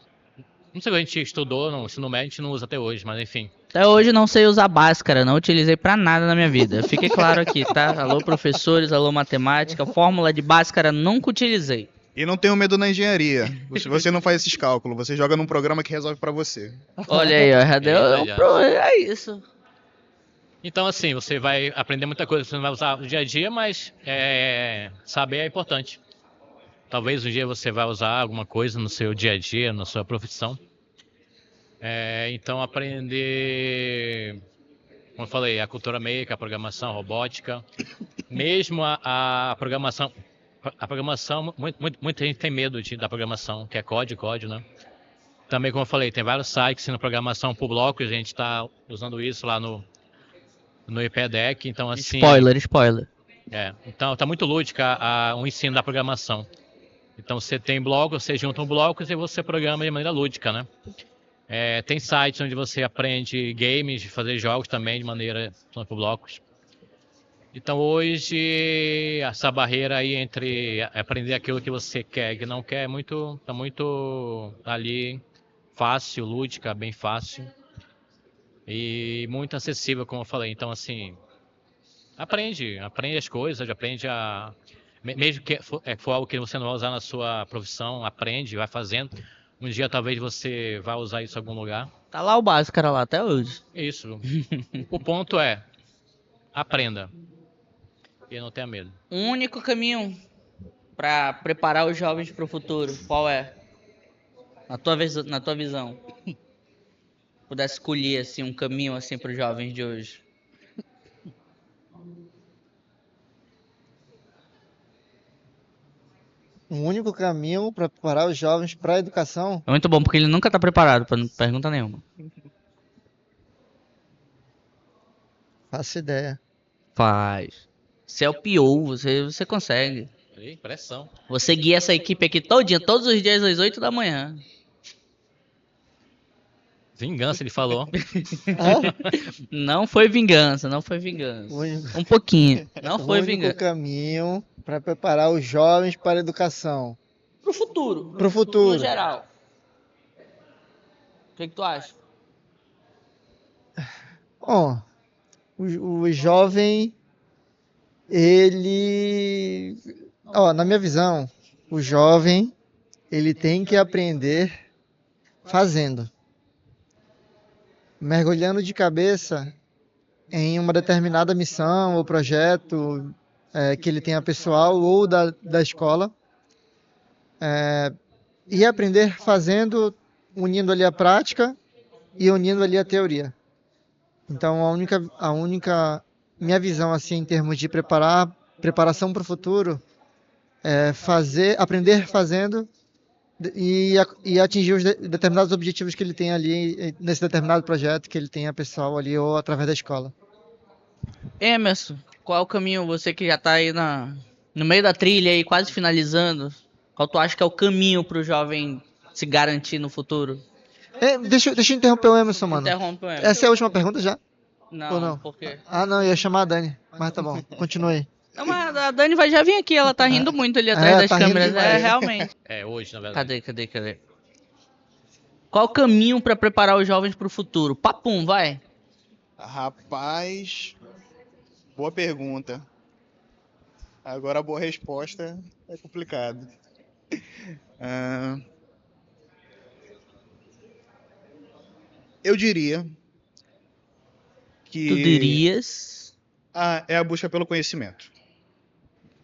Não sei o que a gente estudou no ensino médio, a gente não usa até hoje, mas enfim. Até hoje não sei usar Bhaskara, não utilizei pra nada na minha vida. Fique claro aqui, tá? Alô, professores, alô, matemática. Fórmula de Bhaskara nunca utilizei. e não tenho medo na engenharia. Você não faz esses cálculos, você joga num programa que resolve pra você. Olha aí, ó, já deu. É isso. Então, assim, você vai aprender muita coisa que você não vai usar no dia a dia, mas saber é importante. Talvez um dia você vai usar alguma coisa no seu dia a dia, na sua profissão. Então, aprender, como eu falei, a cultura maker, a programação, a robótica, mesmo a programação. A programação, muita gente tem medo da programação, que é código, né? Também, como eu falei, tem vários sites ensinam programação por blocos, a gente está usando isso lá no IPEDEC, então assim... Spoiler. Então tá muito lúdica o ensino da programação. Então você tem blocos, você junta blocos e você programa de maneira lúdica, né? Tem sites onde você aprende games, fazer jogos também de maneira por blocos. Então hoje essa barreira aí entre aprender aquilo que você quer e que não quer tá muito ali fácil, lúdica, bem fácil e muito acessível, como eu falei. Então assim, aprende as coisas, aprende Mesmo que for algo que você não vai usar na sua profissão, aprende, vai fazendo. Um dia talvez você vá usar isso em algum lugar. Tá lá o básico, cara, lá até hoje. Isso. O ponto é, aprenda. E não tenha medo. O único caminho pra preparar os jovens pro futuro, qual é? Na tua visão. Pudesse escolher assim um caminho assim para os jovens de hoje. O único caminho para preparar os jovens para a educação. É muito bom porque ele nunca tá preparado para pergunta nenhuma. Faço ideia. Faz. Você é o PO, você consegue. Ih, pressão. Você guia essa equipe aqui todinha, todos os dias às 8 da manhã. Vingança, ele falou. Hã? Não foi vingança, não foi vingança. O único, Um pouquinho. Não o foi único vingança. caminho para preparar os jovens para a educação. Pro futuro. Pro futuro. No geral. O que tu acha? Bom, o jovem, ele. Ó, na minha visão, o jovem, ele tem que aprender fazendo. Mergulhando de cabeça em uma determinada missão ou projeto que ele tenha pessoal ou da escola. E aprender fazendo, unindo ali a prática e unindo ali a teoria. Então, a única minha visão assim em termos de preparação para o futuro é aprender fazendo e atingir os determinados objetivos que ele tem ali nesse determinado projeto que ele tenha pessoal ali ou através da escola. Emerson, qual é o caminho, você que já tá aí no meio da trilha aí, quase finalizando, qual tu acha que é o caminho pro jovem se garantir no futuro? Deixa eu interromper o Emerson, mano. Interrompe o Emerson. Essa é a última pergunta já? Não, ou não? por quê? Ah, não, eu ia chamar a Dani, mas tá bom, continue aí. Não, mas a Dani vai já vir aqui, ela tá rindo muito ali atrás das tá rindo câmeras. demais. Realmente. Hoje, na verdade. Cadê? Qual o caminho pra preparar os jovens pro futuro? Papum, vai. Rapaz, boa pergunta. Agora a boa resposta é complicado. Eu diria que Tu dirias... é a busca pelo conhecimento.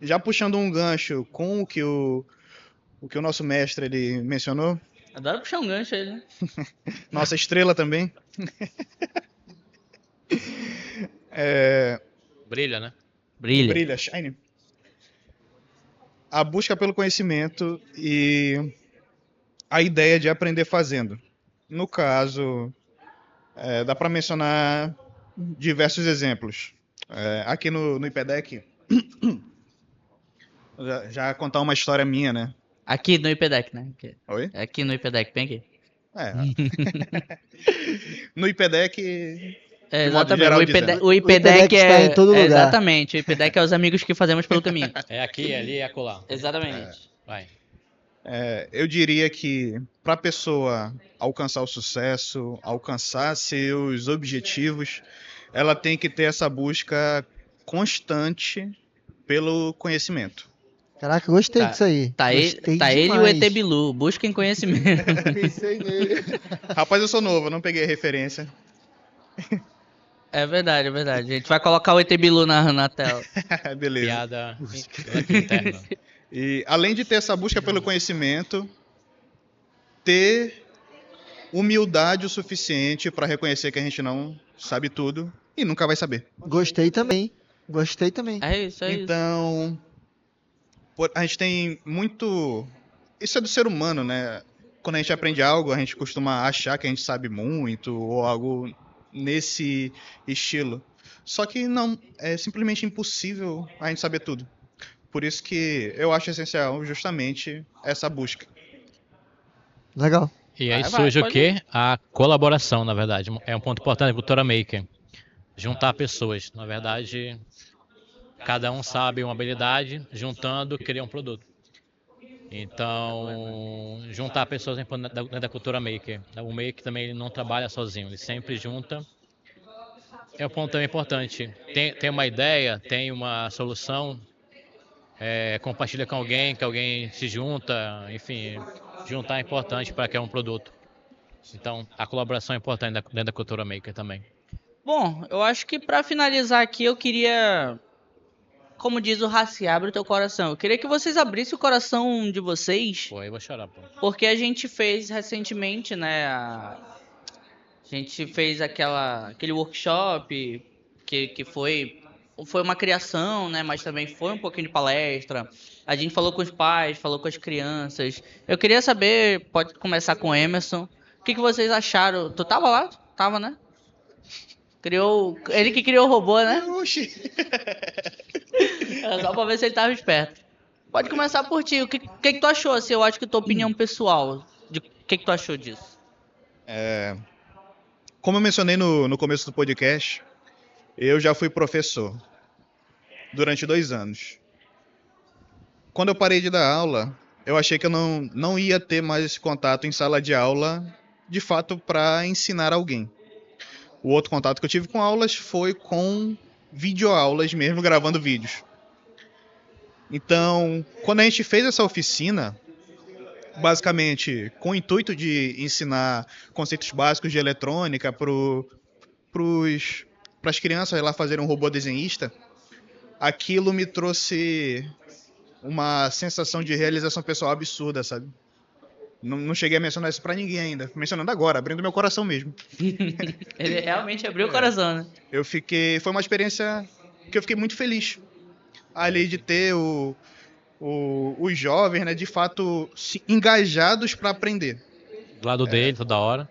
Já puxando um gancho com o que o nosso mestre ele mencionou, Adoro puxar um gancho aí, né? nossa estrela também. Brilha, né? Brilha, shine. A busca pelo conhecimento e a ideia de aprender fazendo. No caso, dá para mencionar diversos exemplos. Aqui no IPDEC, já contar uma história minha, né? Aqui no IPDEC, né? Oi? Aqui no IPDEC, vem aqui. No IPDEC, de modo Exatamente. geral O dizendo. o IPDEC está em todo lugar. Exatamente. O IPDEC é os amigos que fazemos pelo caminho. É aqui, ali e acolá. Exatamente. Vai. Eu diria que para a pessoa alcançar o sucesso, alcançar seus objetivos, ela tem que ter essa busca constante pelo conhecimento. Caraca, gostei disso aí. Tá ele e o ET Bilu. Busquem conhecimento. Pensei nele. Rapaz, eu sou novo, eu não peguei a referência. É verdade. A gente vai colocar o ET Bilu na tela. Beleza. Piada interna. E além de ter essa busca pelo conhecimento, ter humildade o suficiente para reconhecer que a gente não sabe tudo e nunca vai saber. Gostei também. É isso. Então, a gente tem muito... Isso é do ser humano, né? Quando a gente aprende algo, a gente costuma achar que a gente sabe muito ou algo nesse estilo. Só que não, é simplesmente impossível a gente saber tudo. Por isso que eu acho essencial justamente essa busca. Legal. E aí Vai, surge o pode quê? A colaboração, na verdade. É um ponto importante da cultura maker. Juntar pessoas. Na verdade, cada um sabe uma habilidade, juntando, cria um produto. Então, juntar pessoas é importante da cultura maker. O maker também ele não trabalha sozinho, ele sempre junta. É um ponto também importante. Tem uma ideia, tem uma solução, compartilha com alguém, que alguém se junta, enfim, juntar é importante para criar um produto. Então, a colaboração é importante dentro da cultura maker também. Bom, eu acho que pra finalizar aqui eu queria, como diz o Raci, abre o teu coração. Eu queria que vocês abrissem o coração de vocês, Pô, eu vou chorar, pô. porque a gente fez recentemente, né, a gente fez aquele workshop que foi uma criação, né, mas também foi um pouquinho de palestra. A gente falou com os pais, falou com as crianças. Eu queria saber, pode começar com o Emerson, o que vocês acharam? Tu tava lá? Tava, né? Ele que criou o robô, né? Oxi. Só pra ver se ele tava esperto. Pode começar por ti. O que tu achou, assim? Eu acho que tua opinião pessoal. De o que tu achou disso? Como eu mencionei no começo do podcast, eu já fui professor durante 2 anos. Quando eu parei de dar aula, eu achei que eu não ia ter mais esse contato em sala de aula, de fato, para ensinar alguém. O outro contato que eu tive com aulas foi com videoaulas mesmo, gravando vídeos. Então, quando a gente fez essa oficina, basicamente com o intuito de ensinar conceitos básicos de eletrônica para as crianças lá fazerem um robô desenhista, aquilo me trouxe uma sensação de realização pessoal absurda, sabe? Não cheguei a mencionar isso pra ninguém ainda. Mencionando agora, abrindo meu coração mesmo. Ele realmente abriu o coração, né? Foi uma experiência que eu fiquei muito feliz. Ali de ter os jovens, né, de fato, engajados para aprender. Do lado dele, toda hora.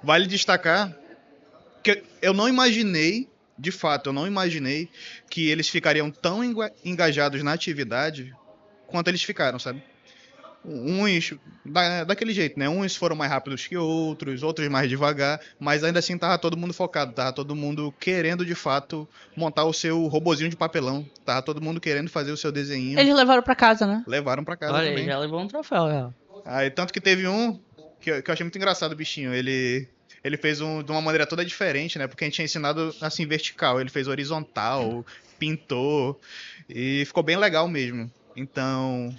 Vale destacar que eu não imaginei, de fato, eu não imaginei que eles ficariam tão engajados na atividade quanto eles ficaram, sabe? Uns daquele jeito, né? Uns foram mais rápidos que outros mais devagar, mas ainda assim tava todo mundo focado, tava todo mundo querendo de fato montar o seu robozinho de papelão, tava todo mundo querendo fazer o seu desenho. Eles levaram pra casa, né? Levaram pra casa Olha também. aí, já levou um troféu, já. Aí, tanto que teve um que eu achei muito engraçado, o bichinho. Ele fez de uma maneira toda diferente, né? Porque a gente tinha ensinado assim vertical, ele fez horizontal, pintou e ficou bem legal mesmo. Então,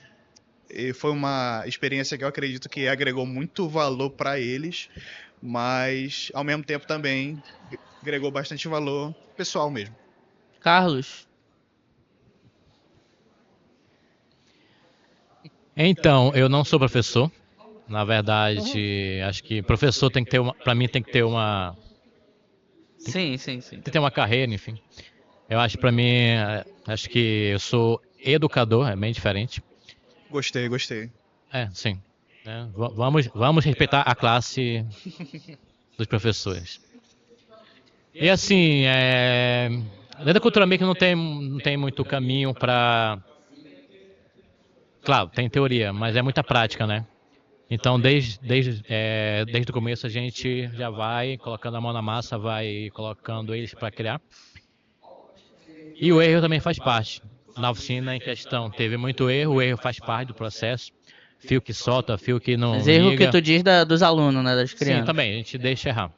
foi uma experiência que eu acredito que agregou muito valor para eles, mas ao mesmo tempo também agregou bastante valor pessoal mesmo. Carlos. Então, eu não sou professor. Na verdade, acho que professor tem que ter para mim tem que ter uma Sim. tem que ter uma carreira, enfim. Eu acho para mim, acho que eu sou educador, é bem diferente. Gostei. Sim. Vamos respeitar a classe dos professores. E assim, dentro da cultura maker não tem muito caminho para... Claro, tem teoria, mas é muita prática, né? Então, desde o começo a gente já vai colocando a mão na massa, vai colocando eles para criar. E o erro também faz parte. Na oficina em questão teve muito erro, o erro faz parte do processo. Fio que solta, fio que não Mas erro liga. que tu diz dos alunos, né? Das crianças. Sim, também, a gente deixa errar.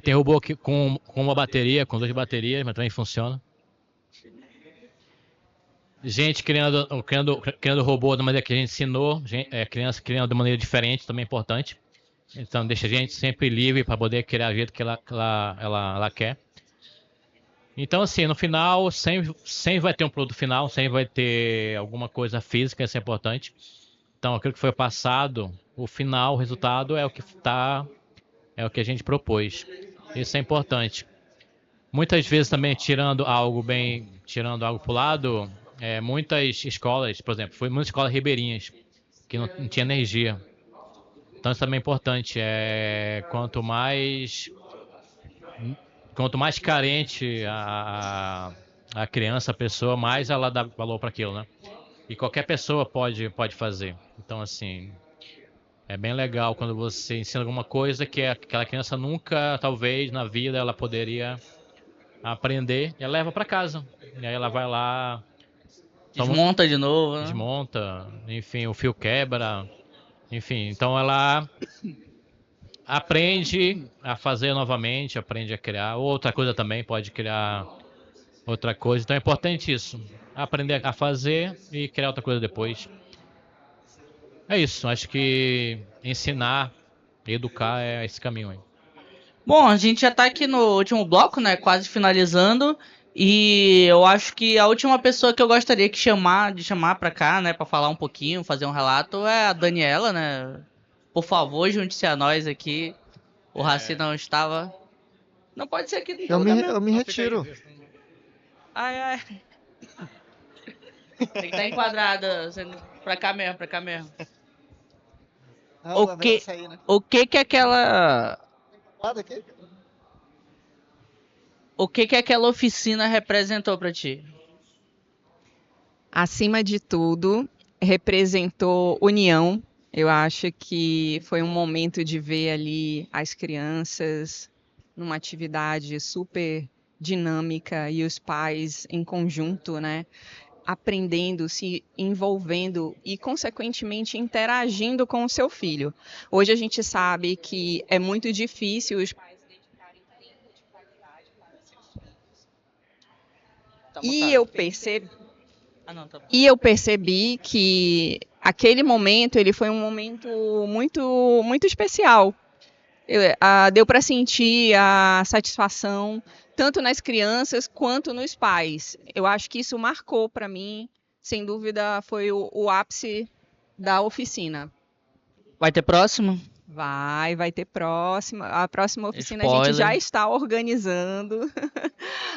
Tem robô com uma bateria, com 2 baterias, mas também funciona. Gente criando robô da maneira que a gente ensinou, criança criando de maneira diferente, também é importante. Então deixa a gente sempre livre para poder criar do jeito que ela quer. Então assim, no final sempre vai ter um produto final, sempre vai ter alguma coisa física, isso é importante. Então aquilo que foi passado, o final, o resultado é o que a gente propôs. Isso é importante. Muitas vezes também tirando algo pro lado, muitas escolas, por exemplo, foi muitas escolas ribeirinhas que não tinha energia. Então isso também é importante. Quanto mais carente a criança, a pessoa, mais ela dá valor para aquilo, né? E qualquer pessoa pode fazer. Então assim, é bem legal quando você ensina alguma coisa que aquela criança nunca, talvez, na vida ela poderia aprender, e ela leva para casa. E aí ela vai lá, Desmonta de novo, né? desmonta, enfim, o fio quebra, enfim, então ela aprende a fazer novamente, aprende a criar. Outra coisa também, pode criar outra coisa. Então é importante isso. Aprender a fazer e criar outra coisa depois. É isso. Acho que ensinar, educar é esse caminho aí. Bom, a gente já tá aqui no último bloco, né? Quase finalizando. E eu acho que a última pessoa que eu gostaria de chamar pra cá, né, pra falar um pouquinho, fazer um relato, é a Daniela, né? Por favor, junte-se a nós aqui. O Raci não estava. Não pode ser aqui no teu lugar Eu mesmo. me retiro. Ai, ai. Tem que estar enquadrada. Pra cá mesmo, pra cá mesmo. Não, O vai que, sair, né? o que que aquela. Nada aqui. O que que aquela oficina representou pra ti? Acima de tudo, representou união. Eu acho que foi um momento de ver ali as crianças numa atividade super dinâmica e os pais em conjunto, né? Aprendendo, se envolvendo e, consequentemente, interagindo com o seu filho. Hoje a gente sabe que é muito difícil os pais dedicarem tempo de qualidade para os seus filhos. Tá E mutado. eu percebo Ah, não, tá bom. E eu percebi que aquele momento ele foi um momento muito especial. Deu para sentir a satisfação tanto nas crianças quanto nos pais. Eu acho que isso marcou para mim, sem dúvida, foi o ápice da oficina. Vai ter próximo? Vai ter próxima. A próxima oficina a Spoiler. gente já está organizando.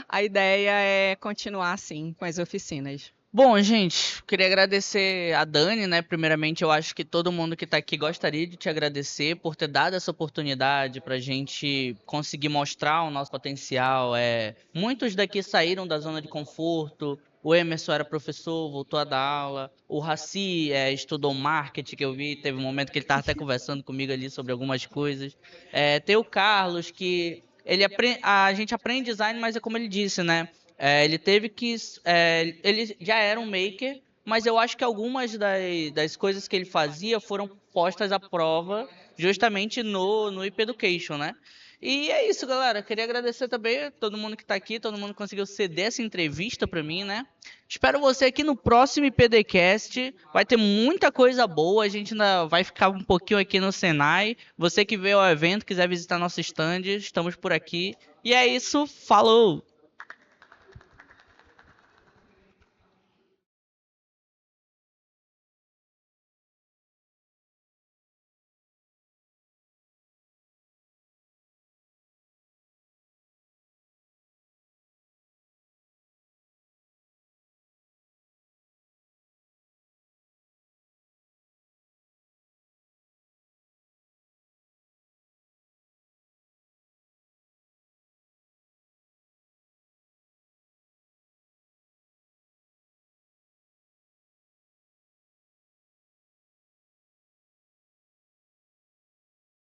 A ideia é continuar assim com as oficinas. Bom, gente, queria agradecer a Dani, né? Primeiramente, eu acho que todo mundo que tá aqui gostaria de te agradecer por ter dado essa oportunidade pra gente conseguir mostrar o nosso potencial. Muitos daqui saíram da zona de conforto. O Emerson era professor, voltou a dar aula. O Raci estudou marketing, que eu vi, teve um momento que ele estava até conversando comigo ali sobre algumas coisas. Tem o Carlos, que a gente aprende design, mas é como ele disse, né? Ele teve que. Ele já era um maker, mas eu acho que algumas das coisas que ele fazia foram postas à prova justamente no IP Education, né? E é isso, galera. Queria agradecer também a todo mundo que tá aqui, todo mundo que conseguiu ceder essa entrevista pra mim, né? Espero você aqui no próximo IPDcast. Vai ter muita coisa boa. A gente ainda vai ficar um pouquinho aqui no Senai. Você que veio ao evento, quiser visitar nosso stand, estamos por aqui. E é isso. Falou!